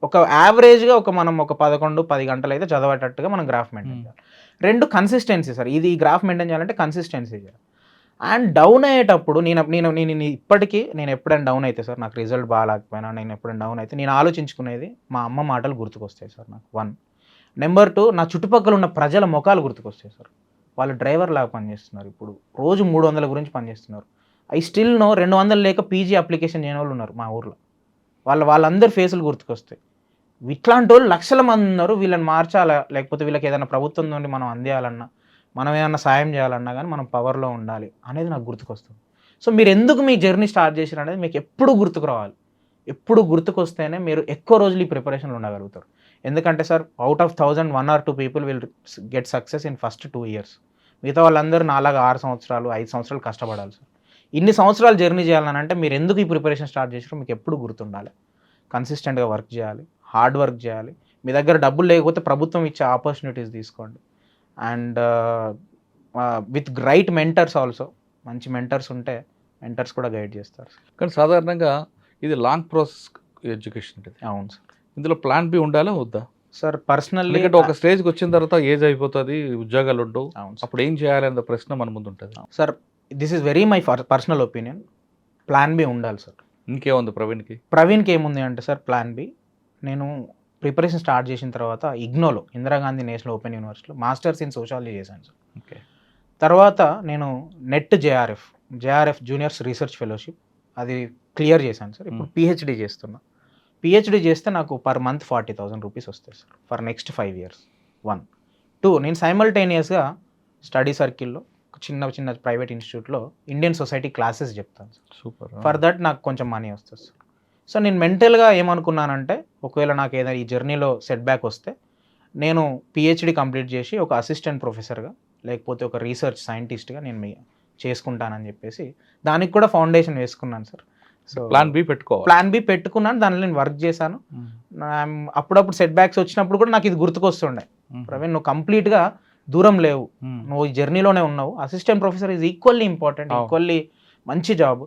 ఒక యావరేజ్గా మనం 11, 10 గంటలు అయితే చదవేటట్టుగా మనం గ్రాఫ్ మెయింటైన్ చేయాలి. 2 కన్సిస్టెన్సీ సార్. ఇది ఈ గ్రాఫ్ మెయింటైన్ చేయాలంటే కన్సిస్టెన్సీ చేయాలి. అండ్ డౌన్ అయ్యేటప్పుడు నేను ఇప్పటికీ నేను ఎప్పుడైనా డౌన్ అయితే సార్, నాకు రిజల్ట్ బాగాలేకపోయినా నేను ఎప్పుడైనా డౌన్ అయితే నేను ఆలోచించుకునేది మా అమ్మ మాటలు గుర్తుకొస్తాయి సార్ నాకు. 1. నెంబర్ 2, నా చుట్టుపక్కల ఉన్న ప్రజల ముఖాలు గుర్తుకొస్తాయి సార్. వాళ్ళు డ్రైవర్ లాగా పనిచేస్తున్నారు, ఇప్పుడు రోజు 300 గురించి పనిచేస్తున్నారు. ఐ స్టిల్ నో 200 లేక పీజీ అప్లికేషన్ చేయని వాళ్ళు ఉన్నారు మా ఊర్లో. వాళ్ళందరి ఫేసులు గుర్తుకొస్తాయి. ఇట్లాంటి వాళ్ళు లక్షల మంది ఉన్నారు. వీళ్ళని మార్చాలా, లేకపోతే వీళ్ళకి ఏదైనా ప్రభుత్వం నుండి మనం అందియాలన్నా, మనం ఏమన్నా సాయం చేయాలన్నా కానీ మనం పవర్లో ఉండాలి అనేది నాకు గుర్తుకొస్తుంది. సో మీరు ఎందుకు మీ జర్నీ స్టార్ట్ చేశారు అనేది మీకు ఎప్పుడు గుర్తుకు రావాలి. ఎప్పుడు గుర్తుకొస్తేనే మీరు ఎక్కువ రోజులు ఈ ప్రిపరేషన్లో ఉండగలుగుతారు. ఎందుకంటే sir, out of 1000 1 or 2 people will get success in first 2 years. మిగతా వాళ్ళందరూ నాలాగా 6 సంవత్సరాలు 5 సంవత్సరాలు కష్టపడాలి సార్. ఇన్ని సంవత్సరాలు జర్నీ చేయాలని అంటే మీరు ఎందుకు ఈ ప్రిపరేషన్ స్టార్ట్ చేసారో మీకు ఎప్పుడు గుర్తుండాలి. కన్సిస్టెంట్గా వర్క్ చేయాలి, హార్డ్ వర్క్ చేయాలి. మీ దగ్గర డబ్బులు లేకపోతే ప్రభుత్వం ఇచ్చే ఆపర్చునిటీస్ తీసుకోండి. And with right mentors also. మంచి మెంటర్స్ ఉంటే మెంటర్స్ కూడా గైడ్ చేస్తారు. కానీ సాధారణంగా ఇది లాంగ్ ప్రాసెస్ ఎడ్యుకేషన్ ఉంటుంది. అవును సార్. ఇందులో ప్లాన్ బి ఉండాలా వద్దా సార్? పర్సనల్లీ ఎందుకంటే ఒక స్టేజ్కి వచ్చిన తర్వాత ఏజ్ అయిపోతుంది, ఉద్యోగాలు ఉండవు, అవును అప్పుడు ఏం చేయాలి అన్న ప్రశ్న మన ముందు ఉంటుంది. Sir, this is very my personal opinion. Plan B ఉండాలి సార్. ఇంకేముంది ప్రవీణ్కి ఏముంది అంటే సార్, ప్లాన్ బి నేను ప్రిపరేషన్ స్టార్ట్ చేసిన తర్వాత ఇగ్నోలో, ఇందిరాగాంధీ నేషనల్ ఓపెన్ యూనివర్సిటీలో మాస్టర్స్ ఇన్ సోషాలజీ చేశాను సార్. ఓకే. తర్వాత నేను net JRF juniors research fellowship అది క్లియర్ చేశాను సార్. ఇప్పుడు పిహెచ్డి చేస్తున్నా. పిహెచ్డి చేస్తే నాకు పర్ మంత్ 40,000 రూపీస్ వస్తాయి సార్ ఫర్ నెక్స్ట్ 5 years. 1. 2, నేను సైమల్టేనియస్గా స్టడీ సర్కిల్లో, చిన్న చిన్న ప్రైవేట్ ఇన్స్టిట్యూట్లో ఇండియన్ సొసైటీ క్లాసెస్ చెప్తాను సార్. సూపర్. ఫర్ దట్ నాకు కొంచెం మనీ వస్తుంది సార్. సో నేను మెంటల్గా ఏమనుకున్నానంటే ఒకవేళ నాకు ఏదైనా ఈ జర్నీలో సెట్ బ్యాక్ వస్తే నేను పిహెచ్డి కంప్లీట్ చేసి ఒక అసిస్టెంట్ ప్రొఫెసర్గా లేకపోతే ఒక రీసెర్చ్ సైంటిస్ట్గా నేను చేసుకుంటానని చెప్పేసి దానికి కూడా ఫౌండేషన్ వేసుకున్నాను సార్. సో ప్లాన్ బి పెట్టుకున్నాను, దానిలో నేను వర్క్ చేశాను. అప్పుడప్పుడు సెట్ బ్యాక్స్ వచ్చినప్పుడు కూడా నాకు ఇది గుర్తుకొస్తుండే, ప్రవీణ్ నువ్వు కంప్లీట్గా దూరం లేవు, నువ్వు ఈ జర్నీలోనే ఉన్నావు. Assistant professor is equally important, equally మంచి జాబ్,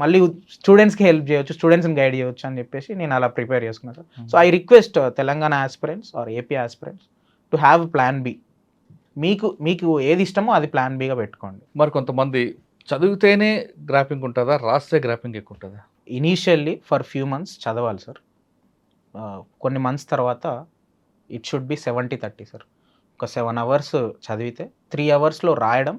మళ్ళీ స్టూడెంట్స్కి హెల్ప్ చేయొచ్చు, స్టూడెంట్స్ని గైడ్ చేయొచ్చు అని చెప్పేసి నేను అలా ప్రిపేర్ చేసుకున్నాను sir. So I request Telangana aspirants or AP aspirants to have plan B. మీకు ఏది ఇష్టమో అది ప్లాన్ బిగా పెట్టుకోండి. మరి కొంతమంది చదివితేనే గ్రాఫింగ్ ఉంటుందా, రాస్తే గ్రాఫింగ్ ఎక్కువ ఉంటుందా? ఇనీషియల్లీ ఫర్ ఫ్యూ మంత్స్ చదవాలి సార్. కొన్ని మంత్స్ తర్వాత ఇట్ షుడ్ బి 70-30 సార్. ఒక 7 hours చదివితే 3 hours రాయడం,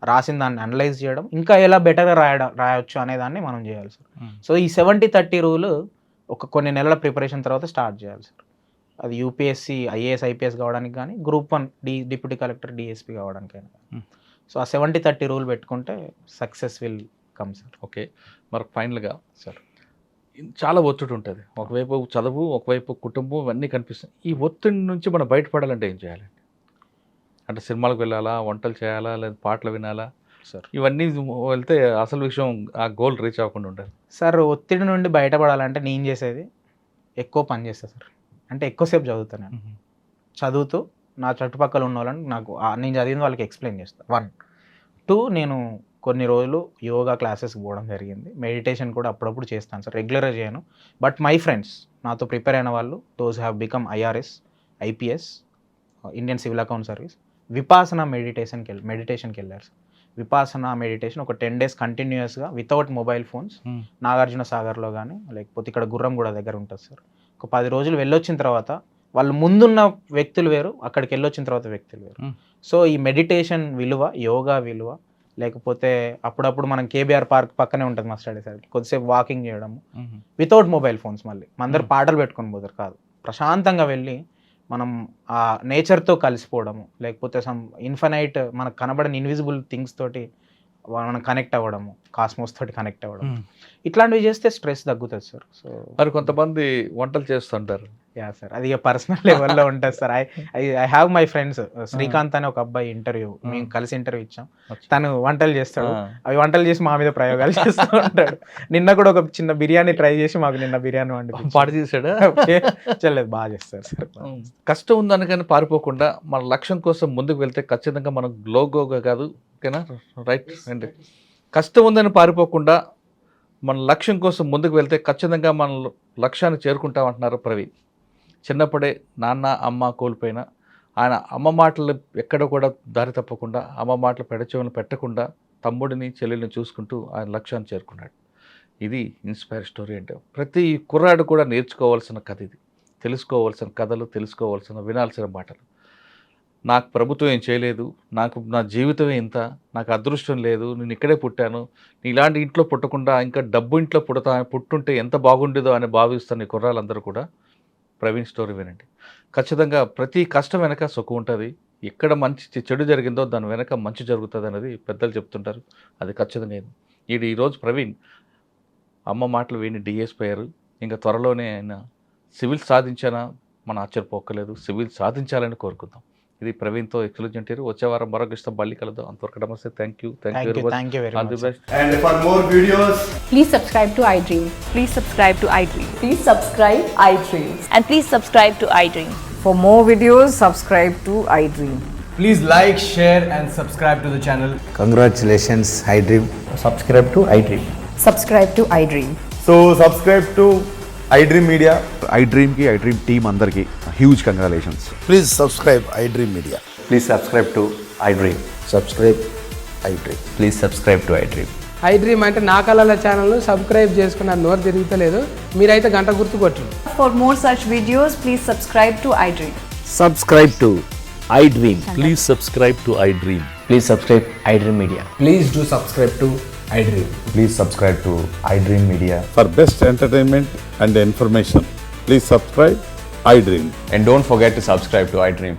రాసిన దాన్ని అనలైజ్ చేయడం, ఇంకా ఎలా బెటర్గా రాయొచ్చు అనేదాన్ని మనం చేయాలి సార్. సో ఈ 70-30 రూల్ కొన్ని నెలల ప్రిపరేషన్ తర్వాత స్టార్ట్ చేయాలి సార్. అది యూపీఎస్సీ ఐఏఎస్ ఐపీఎస్ కావడానికి కానీ, గ్రూప్ 1 డిప్యూటీ కలెక్టర్ డిఎస్పీ కావడానికైనా. సో ఆ 70-30 రూల్ పెట్టుకుంటే success will come sir. Okay, మరి ఫైనల్గా సార్ చాలా ఒత్తిడి ఉంటుంది, ఒకవైపు చదువు, ఒకవైపు కుటుంబం, ఇవన్నీ కనిపిస్తాయి. ఈ ఒత్తిడి నుంచి మనం బయటపడాలంటే ఏం చేయాలండి? అంటే సినిమాలకు వెళ్ళాలా, వంటలు చేయాలా, లేదా పాటలు వినాలా సార్? ఇవన్నీ వెళ్తే అసలు విషయం ఆ గోల్ రీచ్ అవ్వకుండా ఉంటుంది సార్. ఒత్తిడి నుండి బయటపడాలంటే నేను చేసేది ఎక్కువ పని చేస్తాను సార్. అంటే ఎక్కువసేపు చదువుతాను నేను. చదువుతూ నా చుట్టుపక్కల ఉన్న వాళ్ళని నేను చదివిన వాళ్ళకి ఎక్స్ప్లెయిన్ చేస్తాను. 1, 2 నేను కొన్ని రోజులు యోగా క్లాసెస్కి పోవడం జరిగింది. మెడిటేషన్ కూడా అప్పుడప్పుడు చేస్తాను సార్, రెగ్యులర్గా చేయను. బట్ మై ఫ్రెండ్స్ నాతో ప్రిపేర్ అయిన వాళ్ళు, those have become IRS, IPS, Indian civil account service, Vipassana మెడిటేషన్కి వెళ్ళారు సార్. విపాసన మెడిటేషన్ ఒక 10 days కంటిన్యూస్గా వితౌట్ మొబైల్ ఫోన్స్ నాగార్జున సాగర్లో కానీ లేకపోతే ఇక్కడ గుర్రంగూడ దగ్గర ఉంటుంది సార్. ఒక 10 రోజులు వెళ్ళొచ్చిన తర్వాత వాళ్ళు ముందున్న వ్యక్తులు వేరు, అక్కడికి వెళ్ళొచ్చిన తర్వాత వ్యక్తులు వేరు. సో ఈ మెడిటేషన్ విలువ, యోగా విలువ, లేకపోతే అప్పుడప్పుడు మనం కేబీఆర్ పార్క్ పక్కనే ఉంటుంది మా స్టడీ సార్, కొద్దిసేపు వాకింగ్ చేయడము వితౌట్ మొబైల్ ఫోన్స్. మళ్ళీ అందరు పాటలు పెట్టుకొని పోతారు కాదు, ప్రశాంతంగా వెళ్ళి మనం ఆ నేచర్తో కలిసిపోవడము, లేకపోతే సమ్ ఇన్ఫైనైట్ మనకు కనబడని ఇన్విజిబుల్ థింగ్స్ తోటి మనం కనెక్ట్ అవ్వడము, కాస్మోస్ తోటి కనెక్ట్ అవ్వడం, ఇట్లాంటివి చేస్తే స్ట్రెస్ తగ్గుతుంది సార్. సో మరి కొంతమంది వంటలు చేస్తుంటారు. యా సార్, అది పర్సనల్ లెవెల్లో ఉంటుంది sir. I have my friends. Srikanth అని ఒక అబ్బాయి మేము కలిసి ఇంటర్వ్యూ ఇచ్చాం. తను వంటలు చేస్తాడు, అవి వంటలు చేసి మా మీద ప్రయోగాలు చేస్తూ ఉంటాడు. నిన్న కూడా ఒక చిన్న బిర్యానీ ట్రై చేసి మాకు నిన్న బిర్యానీ వండి పాడు చేశాడు. చేయలేదు, బాగా చేస్తారు సార్. కష్టం ఉందనగానే పారిపోకుండా మన లక్ష్యం కోసం ముందుకు వెళ్తే ఖచ్చితంగా మనం గ్లోగోగా కాదు, ఓకేనా? రైట్ అండి. కష్టం ఉందని పారిపోకుండా మన లక్ష్యం కోసం ముందుకు వెళ్తే ఖచ్చితంగా మన లక్ష్యాన్ని చేరుకుంటామంటున్నారు ప్రవీణ్. చిన్నప్పుడే నాన్న అమ్మ కోల్పోయినా ఆయన అమ్మ మాటలు ఎక్కడ కూడా దారి తప్పకుండా, అమ్మ మాటలు పెడచెవులను పెట్టకుండా తమ్ముడిని చెల్లెల్ని చూసుకుంటూ ఆయన లక్ష్యాన్ని చేరుకున్నాడు. ఇది ఇన్స్పైర్ స్టోరీ. అంటే ప్రతి కుర్రాడు కూడా నేర్చుకోవాల్సిన కథ ఇది, తెలుసుకోవాల్సిన కథలు, తెలుసుకోవాల్సిన వినాల్సిన మాటలు. నాకు ప్రభుత్వం ఏం చేయలేదు, నా జీవితమే ఇంత, నాకు అదృష్టం లేదు, నేను ఇక్కడే పుట్టాను, ఇలాంటి ఇంట్లో పుట్టకుండా ఇంకా డబ్బు ఇంట్లో పుట్టుంటే ఎంత బాగుండేదో అని భావిస్తున్న ఈ కుర్రాళ్ళందరూ కూడా ప్రవీణ్ స్టోరీ వినండి. ఖచ్చితంగా ప్రతి కష్టం వెనక సుఖం ఉంటుంది, ఎక్కడ మంచి చెడు జరిగిందో దాని వెనక మంచి జరుగుతుంది అనేది పెద్దలు చెప్తుంటారు. అది ఖచ్చితంగా ఈరోజు ప్రవీణ్ అమ్మ మాటలు విని డిఎస్పీ అయ్యారు. ఇంకా త్వరలోనే ఆయన సివిల్ సాధించానా మనం ఆశ్చర్యపోక్కలేదు, సివిల్ సాధించాలని కోరుకుందాం. ఇది ప్రవీణ్తో ఎక్స్క్లూజివ్ ఇంటర్వ్యూ. వచ్చే వారం మరొక ఇష్టం మళ్ళీ కలుద్దాం. అంతవరకు నమస్తే. Thank you very much. All the best. And for more videos, Please subscribe to iDream. Please subscribe to iDream. Please subscribe iDream. And please subscribe to iDream. For more videos, subscribe to iDream. please like, share and subscribe to the channel. Congratulations, iDream. Subscribe to iDream. Subscribe to iDream. So subscribe to iDream Media. iDream ki iDream team andarki huge congratulations. Please subscribe iDream Media. Please subscribe to iDream. Subscribe iDream. Please subscribe to iDream. iDream అంటే నా కళల channel subscribe చేసుకున్న నోరు తిరుగుతలేదు, మీరైతే గంట గుర్తు కొట్టండి. For more such videos, please subscribe to iDream. Subscribe to iDream. Please subscribe to iDream. Please subscribe iDream Media. Please do subscribe to iDream. Please subscribe to iDream Media. For best entertainment and information, please subscribe iDream. And don't forget to subscribe to iDream.